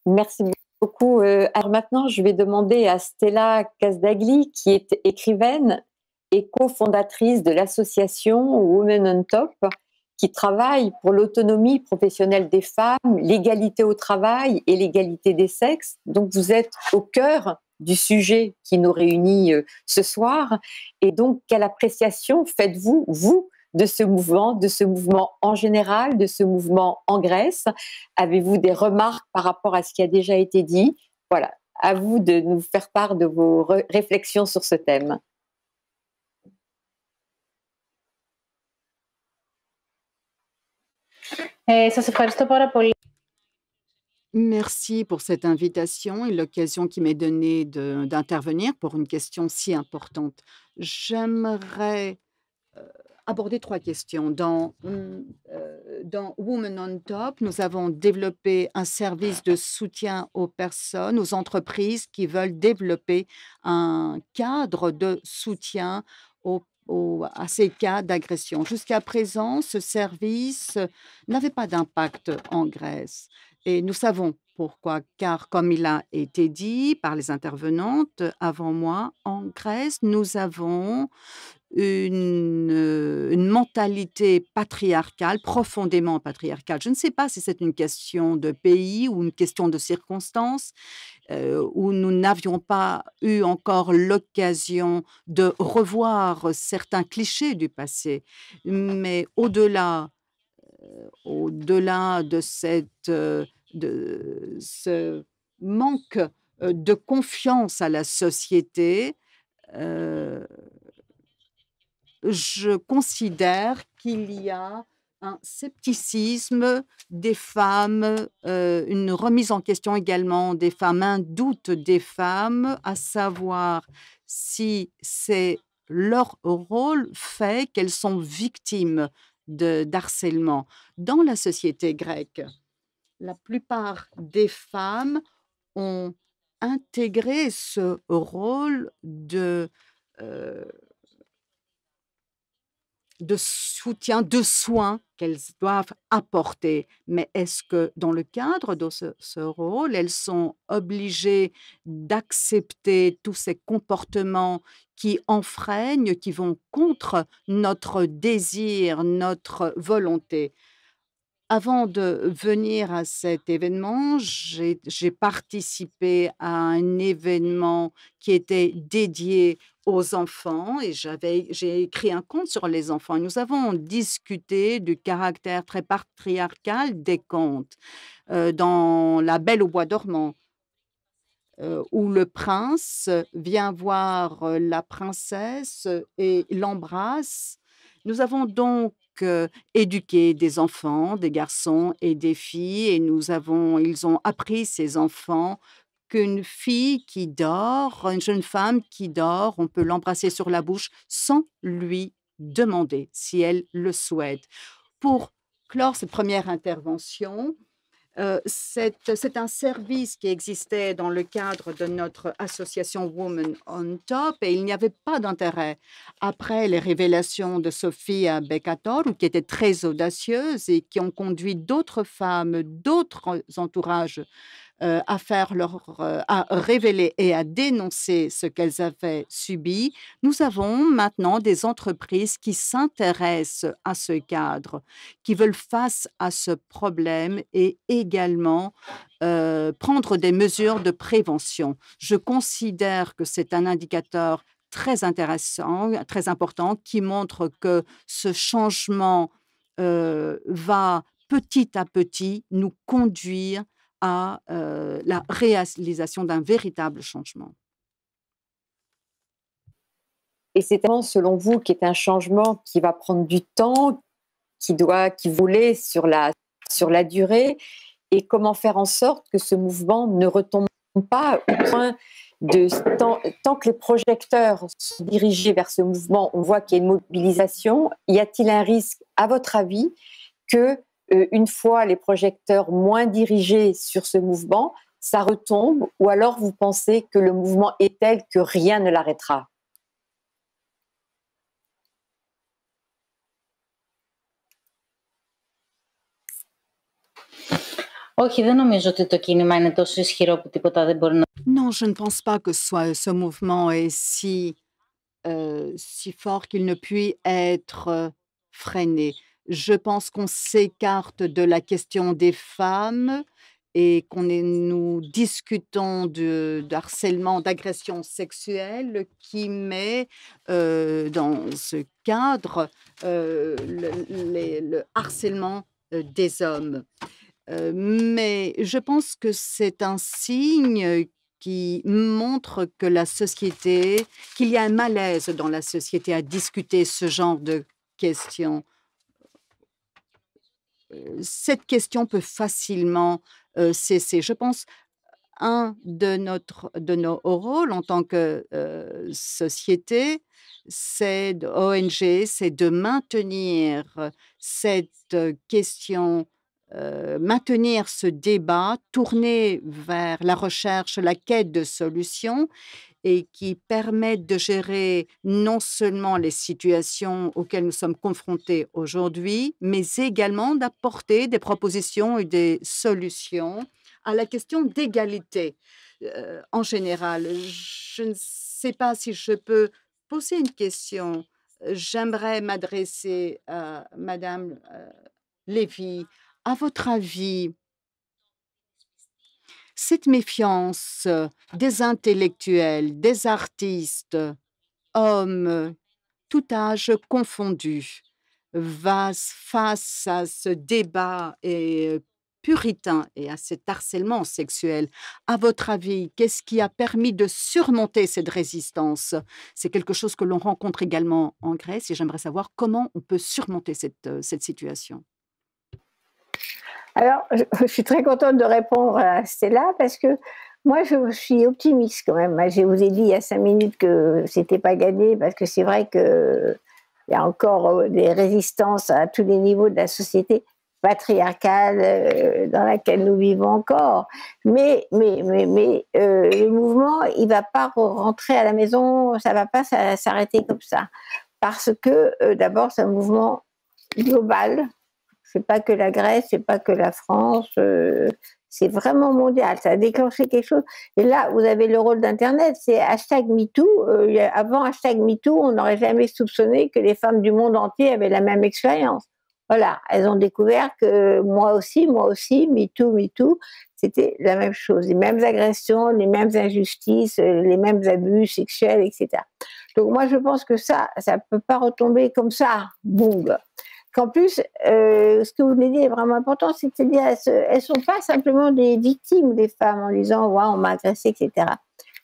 Merci beaucoup. Alors maintenant, je vais demander à Stella Casdagli, qui est écrivaine et cofondatrice de l'association Women on Top, qui travaille pour l'autonomie professionnelle des femmes, l'égalité au travail et l'égalité des sexes. Donc vous êtes au cœur du sujet qui nous réunit ce soir. Et donc, quelle appréciation faites-vous, vous, de ce mouvement en général, de ce mouvement en Grèce? Avez-vous des remarques par rapport à ce qui a déjà été dit? Voilà, à vous de nous faire part de vos réflexions sur ce thème. Σας ευχαριστώ πάρα πολύ. Merci pour cette invitation et l'occasion qui m'est donnée d'intervenir pour une question si importante. J'aimerais aborder trois questions. Dans Women on Top, nous avons développé un service de soutien aux personnes, aux entreprises qui veulent développer un cadre de soutien à ces cas d'agression. Jusqu'à présent, ce service n'avait pas d'impact en Grèce. Et nous savons pourquoi, car comme il a été dit par les intervenantes avant moi, en Grèce, nous avons une mentalité patriarcale, profondément patriarcale. Je ne sais pas si c'est une question de pays ou une question de circonstances, où nous n'avions pas eu encore l'occasion de revoir certains clichés du passé. Mais au-delà de ce manque de confiance à la société, je considère qu'il y a un scepticisme des femmes, une remise en question également des femmes, un doute des femmes, à savoir si c'est leur rôle fait qu'elles sont victimes d'harcèlement. Dans la société grecque, la plupart des femmes ont intégré ce rôle de soutien, de soins qu'elles doivent apporter. Mais est-ce que dans le cadre de ce rôle, elles sont obligées d'accepter tous ces comportements qui enfreignent, qui vont contre notre désir, notre volonté? Avant de venir à cet événement, j'ai participé à un événement qui était dédié aux enfants et j'ai écrit un conte sur les enfants. Et nous avons discuté du caractère très patriarcal des contes dans La Belle au bois dormant, où le prince vient voir la princesse et l'embrasse. Nous avons donc éduqué des enfants, des garçons et des filles, et ils ont appris, ces enfants, qu'une fille qui dort, une jeune femme qui dort, on peut l'embrasser sur la bouche sans lui demander si elle le souhaite. Pour clore cette première intervention, c'est un service qui existait dans le cadre de notre association Women on Top et il n'y avait pas d'intérêt. Après les révélations de Sofia Bekator, qui étaient très audacieuses et qui ont conduit d'autres femmes, d'autres entourages à révéler et à dénoncer ce qu'elles avaient subi, nous avons maintenant des entreprises qui s'intéressent à ce cadre, qui veulent face à ce problème et également prendre des mesures de prévention. Je considère que c'est un indicateur très intéressant, très important, qui montre que ce changement va petit à petit nous conduire à la réalisation d'un véritable changement. Et c'est tellement, selon vous, qui est un changement qui va prendre du temps, qui voulait sur la durée, et comment faire en sorte que ce mouvement ne retombe pas au point tant que les projecteurs sont dirigés vers ce mouvement, on voit qu'il y a une mobilisation. Y a-t-il un risque, à votre avis, que une fois les projecteurs moins dirigés sur ce mouvement, ça retombe, ou alors vous pensez que le mouvement est tel que rien ne l'arrêtera? Όχι, δεν νομίζω ότι το κίνημα είναι τόσο ισχυρό που τίποτα δεν μπορεί να... Non, je ne pense pas que ce mouvement est si si fort qu'il ne puisse être freiné. Je pense qu'on s'écarte de la question des femmes et nous discutons de harcèlement, d'agression sexuelle qui met dans ce cadre le harcèlement des hommes. Mais je pense que c'est un signe qui montre que qu'il y a un malaise dans la société à discuter ce genre de questions. Cette question peut facilement cesser. Je pense de nos rôles en tant que société, ONG, c'est de maintenir cette question, maintenir ce débat tourné vers la recherche, la quête de solutions et qui permettent de gérer non seulement les situations auxquelles nous sommes confrontés aujourd'hui, mais également d'apporter des propositions et des solutions à la question d'égalité en général. Je ne sais pas si je peux poser une question. J'aimerais m'adresser à Madame Lévy. À votre avis, cette méfiance des intellectuels, des artistes, hommes, tout âge confondu, face à ce débat puritain et à cet harcèlement sexuel, à votre avis, qu'est-ce qui a permis de surmonter cette résistance? C'est quelque chose que l'on rencontre également en Grèce et j'aimerais savoir comment on peut surmonter cette situation. Alors, je suis très contente de répondre à Stella parce que moi, je suis optimiste quand même. Je vous ai dit il y a 5 minutes que c'était pas gagné parce que c'est vrai qu'il y a encore des résistances à tous les niveaux de la société patriarcale dans laquelle nous vivons encore. Mais le mouvement, il va pas rentrer à la maison, ça va pas s'arrêter comme ça. Parce que d'abord, c'est un mouvement global. C'est pas que la Grèce, c'est pas que la France, c'est vraiment mondial. Ça a déclenché quelque chose. Et là, vous avez le rôle d'Internet, c'est #MeToo. Avant #MeToo, on n'aurait jamais soupçonné que les femmes du monde entier avaient la même expérience. Voilà, elles ont découvert que moi aussi, MeToo, c'était la même chose. Les mêmes agressions, les mêmes injustices, les mêmes abus sexuels, etc. Donc moi, je pense que ça peut pas retomber comme ça, boum. Qu'en plus, ce que vous venez de dire est vraiment important, c'est-à-dire elles sont pas simplement des victimes, des femmes, en disant ouais, on m'a agressé, etc.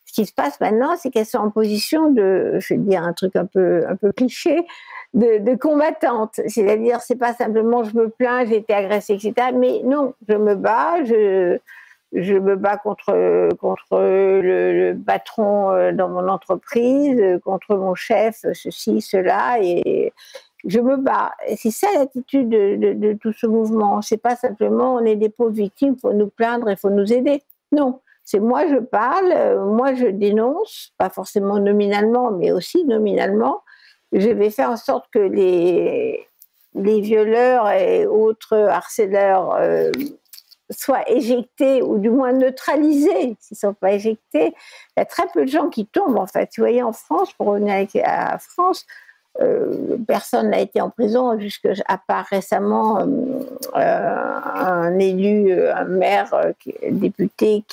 Ce qui se passe maintenant, c'est qu'elles sont en position de, je vais dire un truc un peu cliché, de combattante. C'est-à-dire, c'est pas simplement je me plains, j'ai été agressée, etc. Mais non, je me bats, je me bats contre le patron dans mon entreprise, contre mon chef, ceci, cela, et je me bats. Et c'est ça l'attitude de tout ce mouvement. C'est pas simplement on est des pauvres victimes, il faut nous plaindre, il faut nous aider. Non, c'est moi je parle, moi je dénonce, pas forcément nominalement, mais aussi nominalement. Je vais faire en sorte que les violeurs et autres harceleurs soient éjectés ou du moins neutralisés. S'ils ne sont pas éjectés, il y a très peu de gens qui tombent en fait. Vous voyez, en France, pour revenir à France, personne n'a été en prison à part récemment un élu, un maire député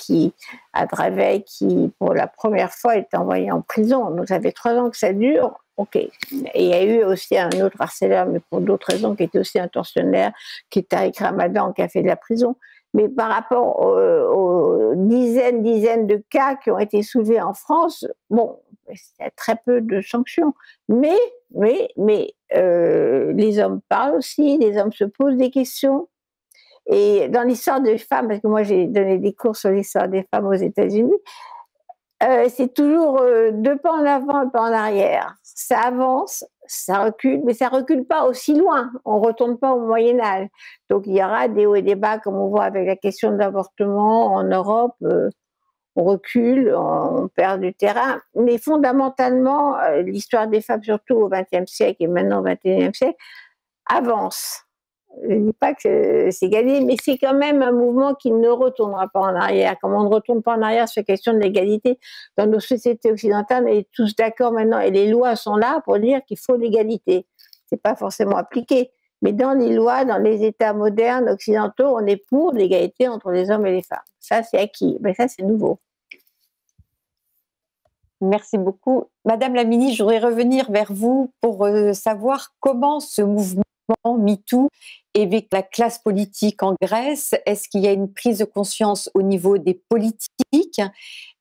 à Draveil qui pour la première fois est envoyé en prison. Donc ça fait 3 ans que ça dure. Ok. Et il y a eu aussi un autre harceleur, mais pour d'autres raisons, qui était aussi un tortionnaire, qui est Tariq Ramadan, qui a fait de la prison. Mais par rapport aux dizaines de cas qui ont été soulevés en France, bon, il y a très peu de sanctions. Mais les hommes parlent aussi, les hommes se posent des questions. Et dans l'histoire des femmes, parce que moi j'ai donné des cours sur l'histoire des femmes aux États-Unis, c'est toujours 2 pas en avant, 1 pas en arrière. Ça avance, ça recule, mais ça recule pas aussi loin. On retourne pas au Moyen-Âge. Donc il y aura des hauts et des bas, comme on voit avec la question de l'avortement en Europe. On recule, on perd du terrain. Mais fondamentalement, l'histoire des femmes, surtout au XXe siècle et maintenant au XXIe siècle, avance. Je ne dis pas que c'est gagné, mais c'est quand même un mouvement qui ne retournera pas en arrière. Comme on ne retourne pas en arrière sur la question de l'égalité, dans nos sociétés occidentales, on est tous d'accord maintenant, et les lois sont là pour dire qu'il faut l'égalité. Ce n'est pas forcément appliqué, mais dans les lois, dans les États modernes, occidentaux, on est pour l'égalité entre les hommes et les femmes. Ça, c'est acquis, mais ça, c'est nouveau. Merci beaucoup. Madame la ministre, je voudrais revenir vers vous pour savoir comment ce mouvement MeToo éveille la classe politique en Grèce. Est-ce qu'il y a une prise de conscience au niveau des politiques?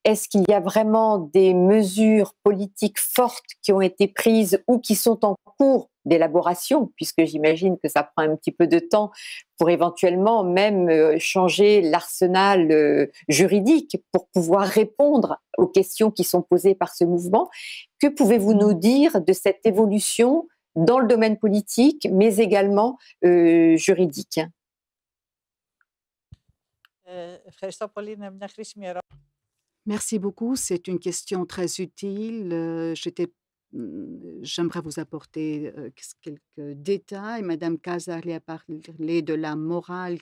Est-ce qu'il y a vraiment des mesures politiques fortes qui ont été prises ou qui sont en cours d'élaboration, puisque j'imagine que ça prend un petit peu de temps pour éventuellement même changer l'arsenal juridique pour pouvoir répondre aux questions qui sont posées par ce mouvement. Que pouvez-vous nous dire de cette évolution dans le domaine politique, mais également juridique? Merci beaucoup, c'est une question très utile. J'aimerais vous apporter quelques détails. Madame Casari a parlé de la morale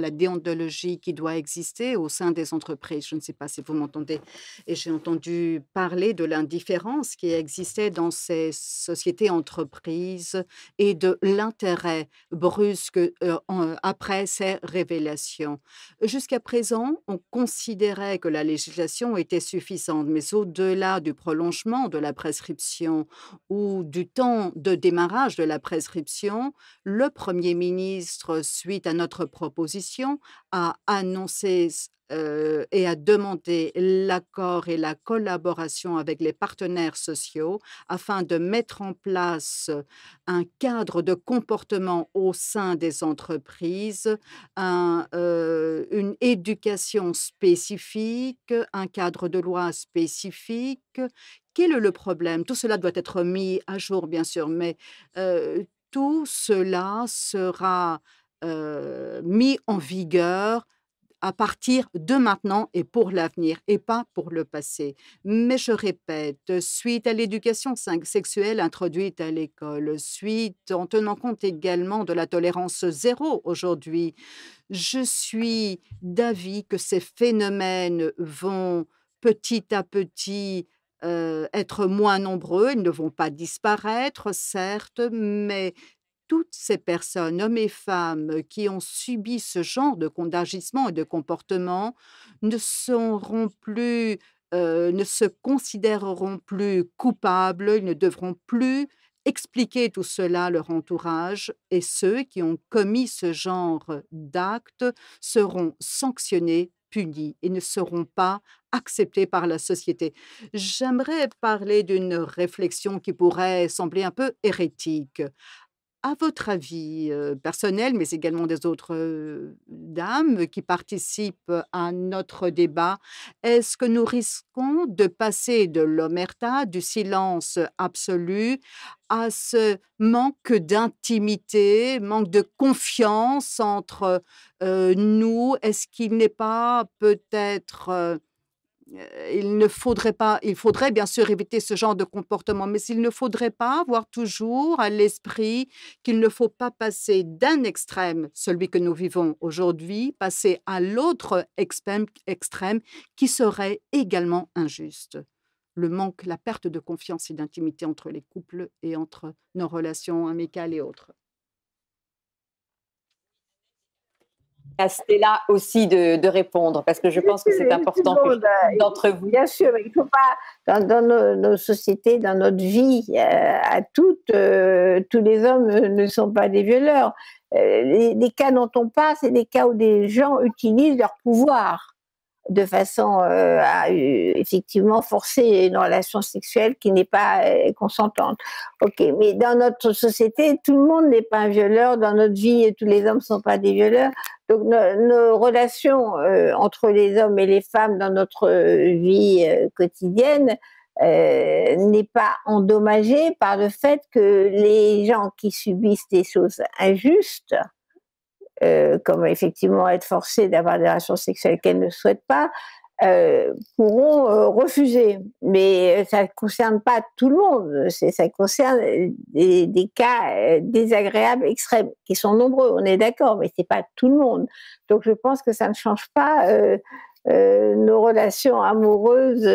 la déontologie qui doit exister au sein des entreprises. Je ne sais pas si vous m'entendez. Et j'ai entendu parler de l'indifférence qui existait dans ces sociétés entreprises et de l'intérêt brusque après ces révélations. Jusqu'à présent, on considérait que la législation était suffisante, mais au-delà du prolongement de la prescription ou du temps de démarrage de la prescription, le Premier ministre, suite à notre proposition, a annoncé et a demandé l'accord et la collaboration avec les partenaires sociaux afin de mettre en place un cadre de comportement au sein des entreprises, une éducation spécifique, un cadre de loi spécifique. Quel est le problème? Tout cela doit être mis à jour, bien sûr, mais tout cela sera mis en vigueur à partir de maintenant et pour l'avenir et pas pour le passé. Mais je répète, suite à l'éducation sexuelle introduite à l'école, en tenant compte également de la tolérance zéro aujourd'hui, je suis d'avis que ces phénomènes vont petit à petit être moins nombreux. Ils ne vont pas disparaître, certes, mais toutes ces personnes, hommes et femmes, qui ont subi ce genre d'agissement et de comportement ne ne se considéreront plus coupables, ils ne devront plus expliquer tout cela à leur entourage et ceux qui ont commis ce genre d'actes seront sanctionnés, punis et ne seront pas acceptés par la société. J'aimerais parler d'une réflexion qui pourrait sembler un peu hérétique. À votre avis, personnel, mais également des autres, dames qui participent à notre débat, est-ce que nous risquons de passer de l'omerta, du silence absolu, à ce manque d'intimité, manque de confiance entre, nous? Est-ce qu'il n'est pas peut-être, il faudrait bien sûr éviter ce genre de comportement, mais il ne faudrait pas avoir toujours à l'esprit qu'il ne faut pas passer d'un extrême, celui que nous vivons aujourd'hui, passer à l'autre extrême qui serait également injuste. La perte de confiance et d'intimité entre les couples et entre nos relations amicales et autres. À Stella aussi de répondre, parce que je pense que c'est important que d'entre vous. Bien sûr, mais il ne faut pas, dans nos sociétés, dans notre vie, à toutes, tous les hommes ne sont pas des violeurs. Les cas dont on parle, c'est des cas où des gens utilisent leur pouvoir de façon à effectivement forcer une relation sexuelle qui n'est pas consentante. Ok, mais dans notre société, tout le monde n'est pas un violeur. Dans notre vie, tous les hommes ne sont pas des violeurs. Donc nos relations entre les hommes et les femmes dans notre vie quotidienne n'est pas endommagée par le fait que les gens qui subissent des choses injustes, comme effectivement être forcée d'avoir des relations sexuelles qu'elles ne souhaitent pas, pourront refuser. Mais ça ne concerne pas tout le monde. Ça concerne des cas désagréables extrêmes, qui sont nombreux, on est d'accord, mais ce n'est pas tout le monde. Donc je pense que ça ne change pas nos relations amoureuses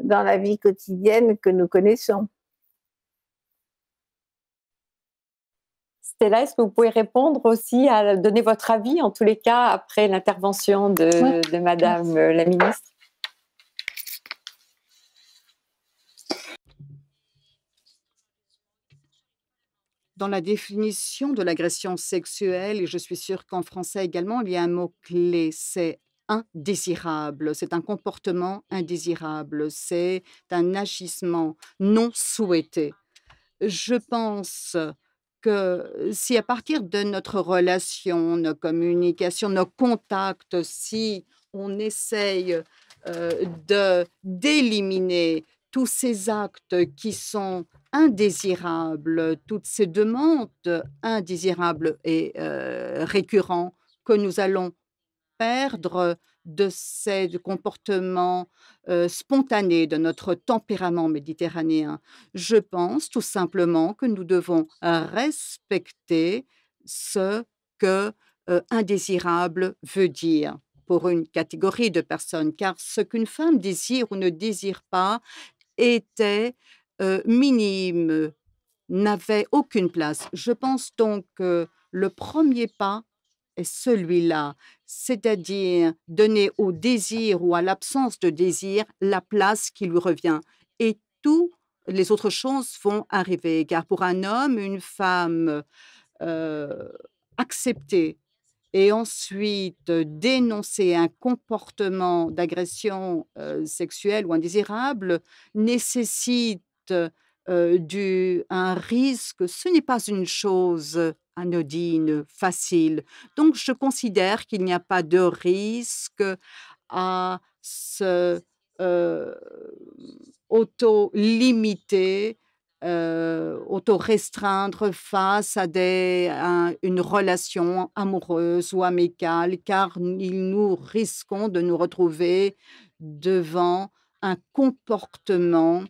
dans la vie quotidienne que nous connaissons. Stella, est-ce que vous pouvez répondre aussi, à donner votre avis, en tous les cas, après l'intervention de Madame la ministre? Dans la définition de l'agression sexuelle, et je suis sûre qu'en français également, il y a un mot-clé, c'est indésirable. C'est un comportement indésirable. C'est un agissement non souhaité. Je pense que si à partir de notre relation, nos communications, nos contacts, si on essaye d'éliminer tous ces actes qui sont indésirables, toutes ces demandes indésirables et récurrents, que nous allons perdre de ces comportements spontanés de notre tempérament méditerranéen. Je pense tout simplement que nous devons respecter ce que indésirable veut dire pour une catégorie de personnes, car ce qu'une femme désire ou ne désire pas était minime, n'avait aucune place. Je pense donc que le premier pas est celui-là, c'est-à-dire donner au désir ou à l'absence de désir la place qui lui revient. Et toutes les autres choses vont arriver, car pour un homme, une femme accepter et ensuite dénoncer un comportement d'agression sexuelle ou indésirable nécessite un risque. Ce n'est pas une chose anodine, facile. Donc, je considère qu'il n'y a pas de risque à se auto-limiter, auto-restreindre face à une relation amoureuse ou amicale, car nous risquons de nous retrouver devant un comportement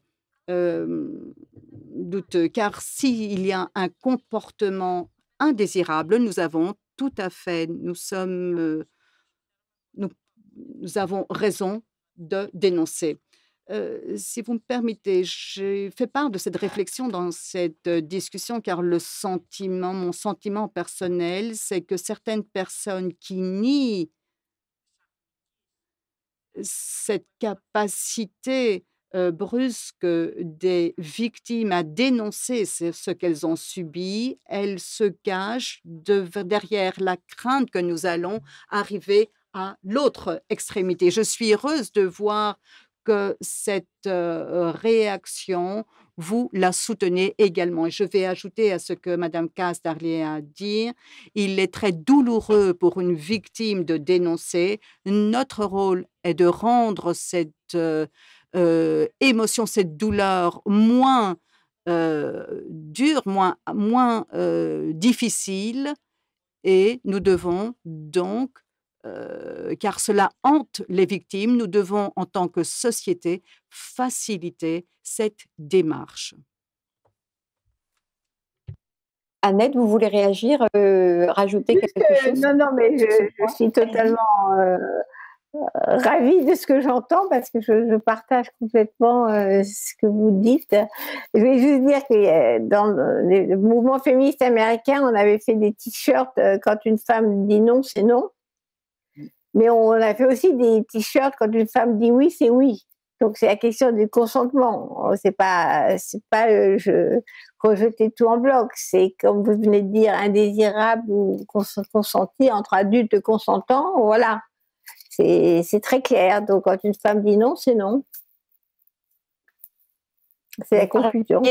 douteux. Car s'il y a un comportement indésirable, nous avons tout à fait, nous avons raison de dénoncer. Si vous me permettez, j'ai fait part de cette réflexion dans cette discussion, car mon sentiment personnel, c'est que certaines personnes qui nient cette capacité brusque des victimes à dénoncer ce qu'elles ont subi, elles se cachent derrière la crainte que nous allons arriver à l'autre extrémité. Je suis heureuse de voir que cette réaction, vous la soutenez également. Et je vais ajouter à ce que Mme Kaas-Darlier a dit, il est très douloureux pour une victime de dénoncer. Notre rôle est de rendre cette émotion, cette douleur moins dure, moins difficile. Et nous devons donc car cela hante les victimes, nous devons, en tant que société, faciliter cette démarche. Annette, vous voulez réagir, rajouter quelque chose? Non, mais je suis totalement ravie de ce que j'entends, parce que je partage complètement ce que vous dites. Je vais juste dire que dans le mouvement féministe américain, on avait fait des t-shirts quand une femme dit non, c'est non. Mais on a fait aussi des t-shirts quand une femme dit oui, c'est oui. Donc c'est la question du consentement. C'est pas rejeter tout en bloc. C'est, comme vous venez de dire, indésirable ou consenti entre adultes consentants. Voilà. C'est très clair. Donc quand une femme dit non, c'est non. C'est la conclusion.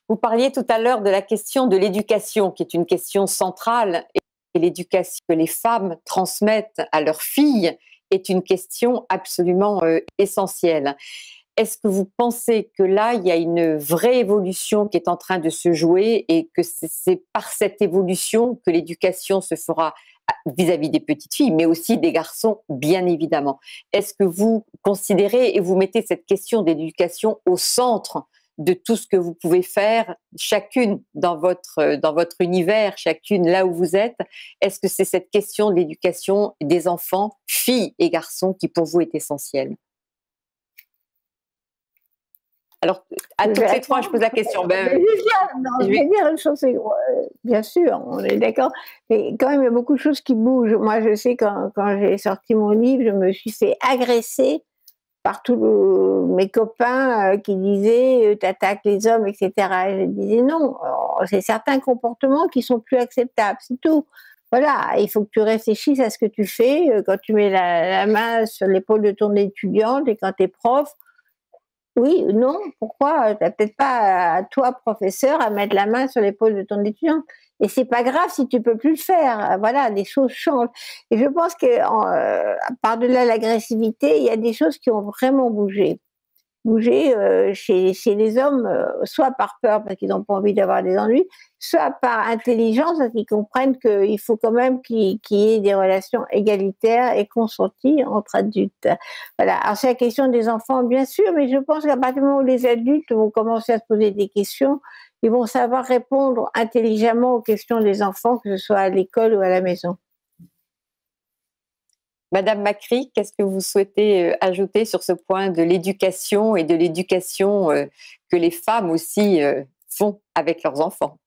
Vous parliez tout à l'heure de la question de l'éducation, qui est une question centrale. Et l'éducation que les femmes transmettent à leurs filles est une question absolument essentielle. Est-ce que vous pensez que là, il y a une vraie évolution qui est en train de se jouer et que c'est par cette évolution que l'éducation se fera vis-à-vis des petites filles, mais aussi des garçons, bien évidemment. Est-ce que vous considérez et vous mettez cette question d'éducation au centre de tout ce que vous pouvez faire, chacune dans votre univers, chacune là où vous êtes? Est-ce que c'est cette question de l'éducation des enfants, filles et garçons, qui pour vous est essentielle? Alors, à toutes les trois, je pose la question. Je vais dire une chose, bien sûr, on est d'accord, mais quand même, il y a beaucoup de choses qui bougent. Moi, je sais, quand j'ai sorti mon livre, je me suis fait agresser par tous mes copains qui disaient t'attaques les hommes, etc. Et je disais non, c'est certains comportements qui sont plus acceptables, c'est tout. Voilà, il faut que tu réfléchisses à ce que tu fais quand tu mets la main sur l'épaule de ton étudiante et quand tu es prof. Oui, non, pourquoi? Tu n'as peut-être pas, toi, professeur, à mettre la main sur l'épaule de ton étudiant. Et c'est pas grave si tu peux plus le faire. Voilà, les choses changent. Et je pense que, par-delà l'agressivité, il y a des choses qui ont vraiment bougé. Chez les hommes, soit par peur parce qu'ils n'ont pas envie d'avoir des ennuis, soit par intelligence parce qu'ils comprennent qu'il faut quand même qu'il y ait des relations égalitaires et consenties entre adultes. Voilà. Alors c'est la question des enfants, bien sûr, mais je pense qu'à partir du moment où les adultes vont commencer à se poser des questions, ils vont savoir répondre intelligemment aux questions des enfants, que ce soit à l'école ou à la maison. Madame Macri, qu'est-ce que vous souhaitez ajouter sur ce point de l'éducation et de l'éducation que les femmes aussi font avec leurs enfants?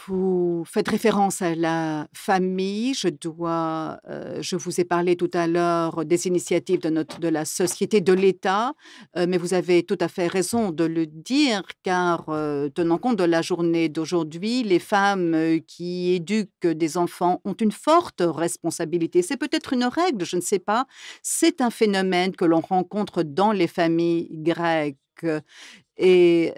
Vous faites référence à la famille. Je vous ai parlé tout à l'heure des initiatives de la société, de l'État, mais vous avez tout à fait raison de le dire, car tenant compte de la journée d'aujourd'hui, les femmes qui éduquent des enfants ont une forte responsabilité. C'est peut-être une règle, je ne sais pas. C'est un phénomène que l'on rencontre dans les familles grecques. Et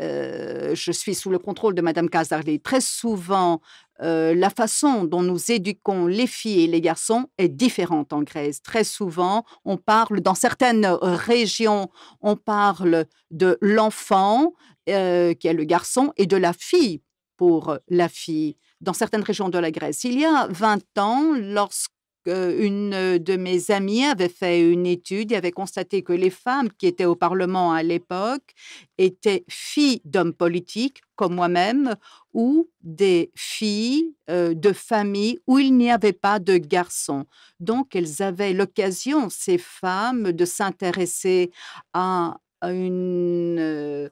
je suis sous le contrôle de madame Casarli. Très souvent, la façon dont nous éduquons les filles et les garçons est différente en Grèce. Très souvent, on parle, dans certaines régions, on parle de l'enfant, qui est le garçon, et de la fille pour la fille. Dans certaines régions de la Grèce. Il y a 20 ans, lorsque une de mes amies avait fait une étude et avait constaté que les femmes qui étaient au Parlement à l'époque étaient filles d'hommes politiques, comme moi-même, ou des filles de familles où il n'y avait pas de garçons. Donc, elles avaient l'occasion, ces femmes, de s'intéresser à un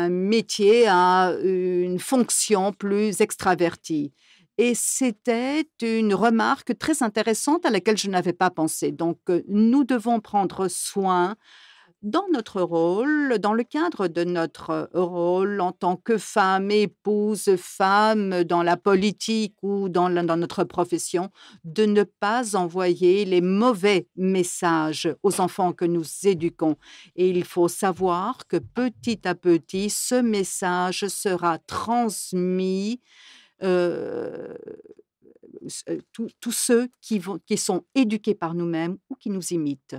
métier, à une fonction plus extravertie. Et c'était une remarque très intéressante à laquelle je n'avais pas pensé. Donc, nous devons prendre soin dans notre rôle, dans le cadre de notre rôle en tant que femme, épouse, femme dans la politique ou dans notre profession, de ne pas envoyer les mauvais messages aux enfants que nous éduquons. Et il faut savoir que petit à petit, ce message sera transmis euh, tous ceux qui sont éduqués par nous-mêmes ou qui nous imitent.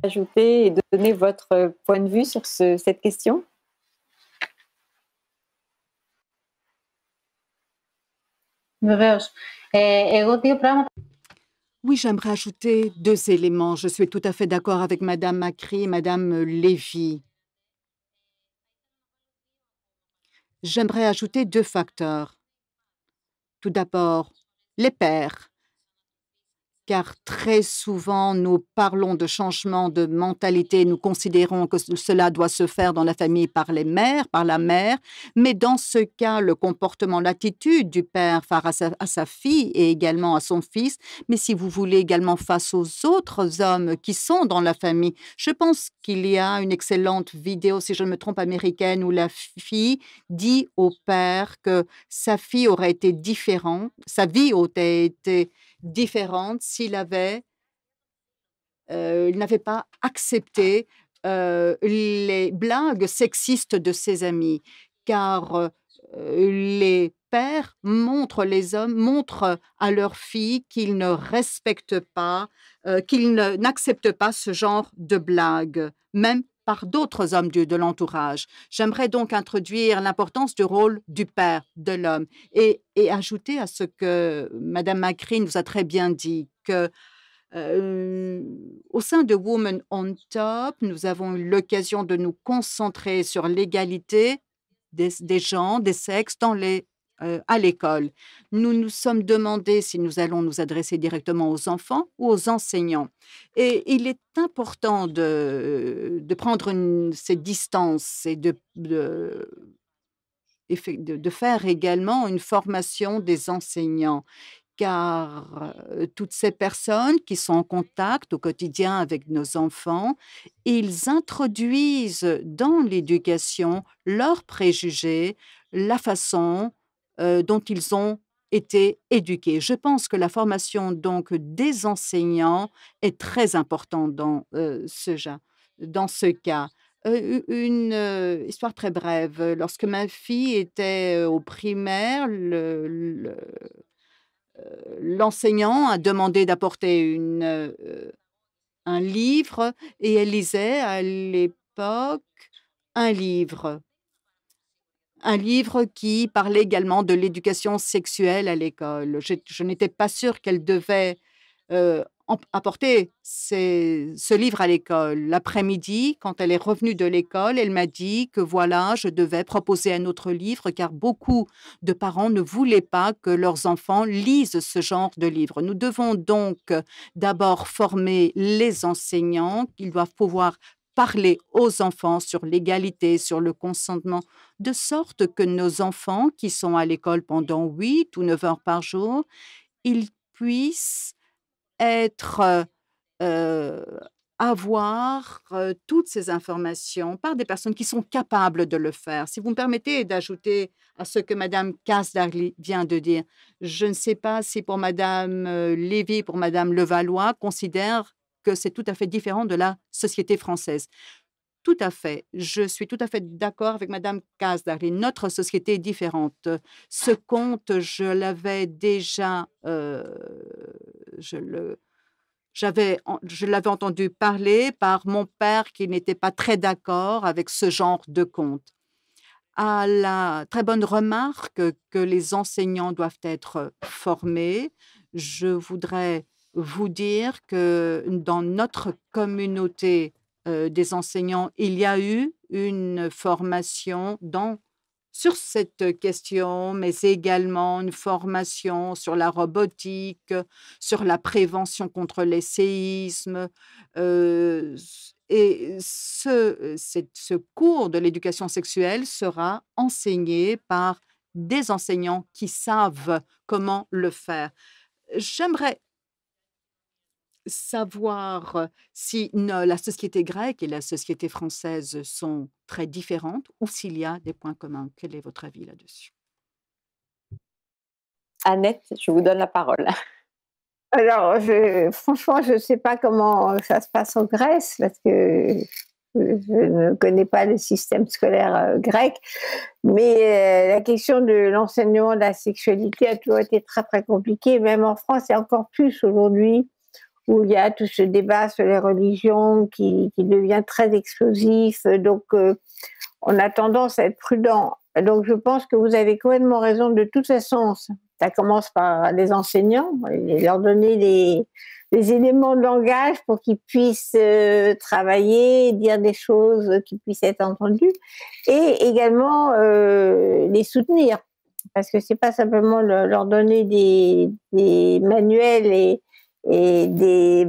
Ajouter et donner votre point de vue sur cette question? Βεβαίως. Εγώ δύο πράγματα. Oui, j'aimerais ajouter 2 éléments. Je suis tout à fait d'accord avec madame Macri et madame Lévy. J'aimerais ajouter 2 facteurs. Tout d'abord, les pères, car très souvent nous parlons de changement de mentalité, nous considérons que cela doit se faire dans la famille par la mère, mais dans ce cas, le comportement, l'attitude du père face à sa fille et également à son fils, mais si vous voulez également face aux autres hommes qui sont dans la famille. Je pense qu'il y a une excellente vidéo, si je ne me trompe, américaine, où la fille dit au père que sa vie aurait été différente s'il il n'avait pas accepté les blagues sexistes de ses amis, car les pères montrent à leurs filles qu'ils ne respectent pas, n'acceptent pas ce genre de blagues, même par d'autres hommes de l'entourage. J'aimerais donc introduire l'importance du rôle du père, de l'homme, et ajouter à ce que Madame Macri nous a très bien dit, que au sein de Women on Top, nous avons eu l'occasion de nous concentrer sur l'égalité des genres, des sexes à l'école. Nous nous sommes demandé si nous allons nous adresser directement aux enfants ou aux enseignants. Et il est important de prendre ces distances et de faire également une formation des enseignants, car toutes ces personnes qui sont en contact au quotidien avec nos enfants, ils introduisent dans l'éducation leurs préjugés, la façon dont ils ont été éduqués. Je pense que la formation donc des enseignants est très importante dans ce cas. Une histoire très brève. Lorsque ma fille était au primaire, l'enseignant a demandé d'apporter un livre et elle lisait à l'époque un livre. Un livre qui parlait également de l'éducation sexuelle à l'école. Je n'étais pas sûre qu'elle devait apporter ce livre à l'école. L'après-midi, quand elle est revenue de l'école, elle m'a dit que voilà, je devais proposer un autre livre car beaucoup de parents ne voulaient pas que leurs enfants lisent ce genre de livre. Nous devons donc d'abord former les enseignants, qu'ils doivent pouvoir parler aux enfants sur l'égalité, sur le consentement, de sorte que nos enfants qui sont à l'école pendant 8 ou 9 heures par jour, ils puissent être, avoir toutes ces informations par des personnes qui sont capables de le faire. Si vous me permettez d'ajouter à ce que Madame Casdagli vient de dire, je ne sais pas si pour Madame Lévy, pour Madame Levallois, considère que c'est tout à fait différent de la société française. Tout à fait. Je suis tout à fait d'accord avec Madame Casdagli. Notre société est différente. Ce conte, je l'avais entendu parler par mon père qui n'était pas très d'accord avec ce genre de conte. À la très bonne remarque que les enseignants doivent être formés, je voudrais vous dire que dans notre communauté des enseignants, il y a eu une formation sur cette question, mais également une formation sur la robotique, sur la prévention contre les séismes. Et ce cours de l'éducation sexuelle sera enseigné par des enseignants qui savent comment le faire. J'aimerais savoir si la société grecque et la société française sont très différentes ou s'il y a des points communs. Quel est votre avis là-dessus? Annette, je vous donne la parole. Alors, franchement, je ne sais pas comment ça se passe en Grèce parce que je ne connais pas le système scolaire grec, mais la question de l'enseignement de la sexualité a toujours été très, très compliquée, même en France et encore plus aujourd'hui, où il y a tout ce débat sur les religions qui devient très explosif. Donc, on a tendance à être prudent. Donc, je pense que vous avez complètement raison. De toute façon, ça commence par les enseignants, et leur donner les éléments de langage pour qu'ils puissent travailler, dire des choses qui puissent être entendues, et également les soutenir. Parce que c'est pas simplement leur donner des manuels et des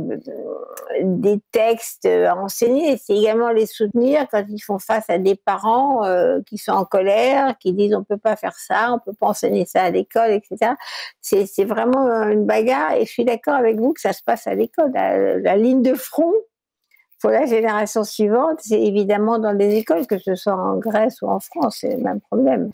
textes à enseigner, c'est également les soutenir quand ils font face à des parents qui sont en colère, qui disent on peut pas faire ça, on peut pas enseigner ça à l'école, etc. C'est vraiment une bagarre, et je suis d'accord avec vous que ça se passe à l'école. La ligne de front pour la génération suivante, c'est évidemment dans les écoles, que ce soit en Grèce ou en France, c'est le même problème.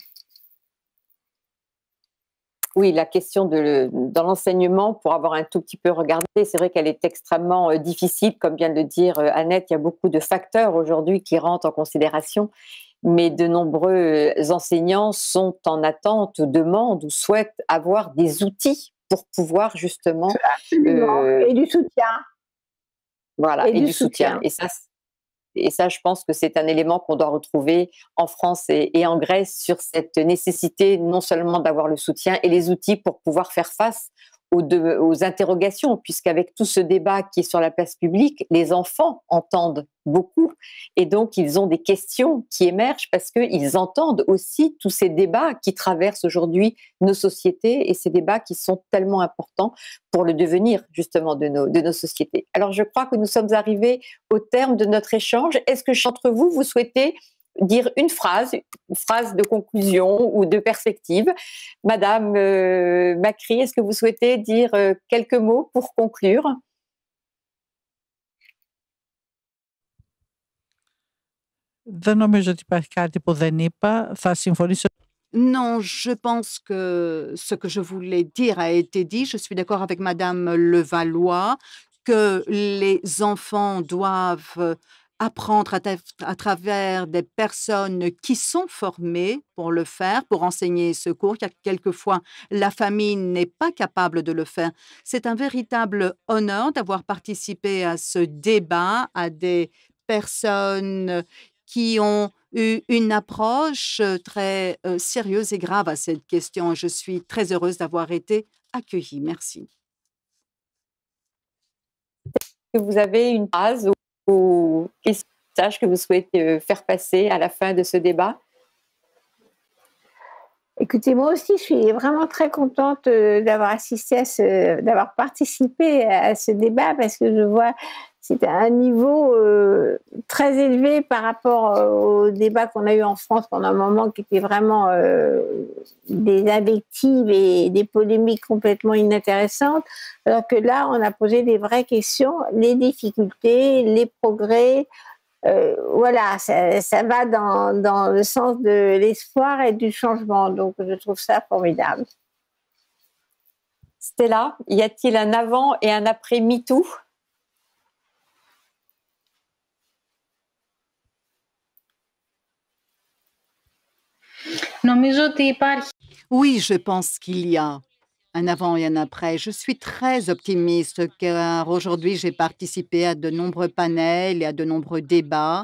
Oui, la question dans l'enseignement, pour avoir un tout petit peu regardé, c'est vrai qu'elle est extrêmement difficile. Comme vient de le dire Annette, il y a beaucoup de facteurs aujourd'hui qui rentrent en considération. mais de nombreux enseignants sont en attente, demandent ou souhaitent avoir des outils pour pouvoir justement... Absolument. Et du soutien. Voilà, et du soutien. Et ça, je pense que c'est un élément qu'on doit retrouver en France et en Grèce sur cette nécessité non seulement d'avoir le soutien et les outils pour pouvoir faire face aux interrogations, puisqu'avec tout ce débat qui est sur la place publique, les enfants entendent beaucoup et donc ils ont des questions qui émergent parce qu'ils entendent aussi tous ces débats qui traversent aujourd'hui nos sociétés et ces débats qui sont tellement importants pour le devenir justement de nos sociétés. Alors je crois que nous sommes arrivés au terme de notre échange. Est-ce que d'entre vous, vous souhaitez dire une phrase de conclusion ou de perspective? Madame Macri, est-ce que vous souhaitez dire quelques mots pour conclure? Δεν νομίζω ότι υπάρχει κάτι που δεν είπα. Θα συμφωνήσω. Non, je pense que ce que je voulais dire a été dit. Je suis d'accord avec Madame Levallois que les enfants doivent apprendre à travers des personnes qui sont formées pour le faire, pour enseigner ce cours, car quelquefois la famille n'est pas capable de le faire. C'est un véritable honneur d'avoir participé à ce débat, à des personnes qui ont eu une approche très sérieuse et grave à cette question. Je suis très heureuse d'avoir été accueillie. Merci. Que vous avez une phrase ou message que vous souhaitez faire passer à la fin de ce débat? Écoutez, moi aussi, je suis vraiment très contente d'avoir assisté d'avoir participé à ce débat parce que je vois c'est à un niveau très élevé par rapport au débat qu'on a eu en France pendant un moment qui était vraiment des invectives et des polémiques complètement inintéressantes, alors que là, on a posé des vraies questions, les difficultés, les progrès. Voilà, ça va dans le sens de l'espoir et du changement. Donc, je trouve ça formidable. Stella, y a-t-il un avant et un après MeToo? Oui, je pense qu'il y a un avant et un après. Je suis très optimiste car aujourd'hui, j'ai participé à de nombreux panels et à de nombreux débats.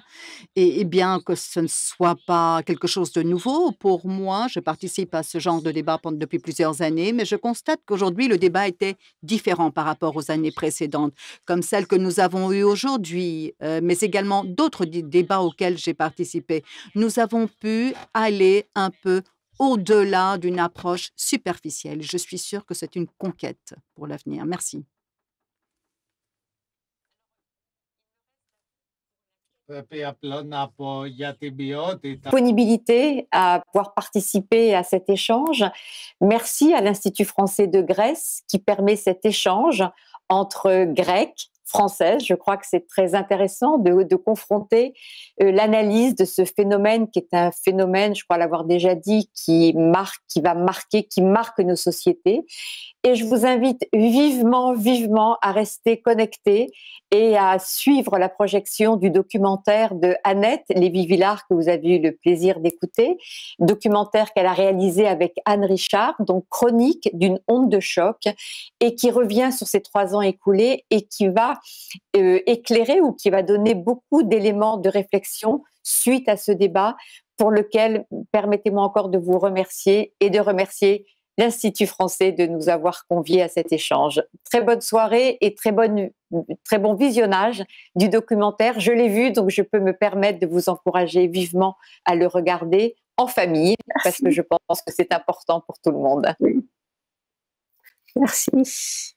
Et bien que ce ne soit pas quelque chose de nouveau pour moi, je participe à ce genre de débat depuis plusieurs années, mais je constate qu'aujourd'hui, le débat était différent par rapport aux années précédentes, comme celle que nous avons eue aujourd'hui, mais également d'autres débats auxquels j'ai participé. Nous avons pu aller un peu au-delà d'une approche superficielle. Je suis sûre que c'est une conquête pour l'avenir. Merci. Disponibilité à pouvoir participer à cet échange. Merci à l'Institut français de Grèce qui permet cet échange entre Grecs, Françaises. Je crois que c'est très intéressant de confronter l'analyse de ce phénomène qui est un phénomène, je crois l'avoir déjà dit, qui marque nos sociétés. Et je vous invite vivement à rester connectés et à suivre la projection du documentaire de Annette Lévy-Villard que vous avez eu le plaisir d'écouter, documentaire qu'elle a réalisé avec Anne Richard, donc chronique d'une onde de choc et qui revient sur ces 3 ans écoulés et qui va éclairer ou qui va donner beaucoup d'éléments de réflexion suite à ce débat pour lequel permettez-moi encore de vous remercier et de remercier l'Institut français de nous avoir conviés à cet échange. Très bonne soirée et très bon visionnage du documentaire. Je l'ai vu, donc je peux me permettre de vous encourager vivement à le regarder en famille, parce que je pense que c'est important pour tout le monde. Merci.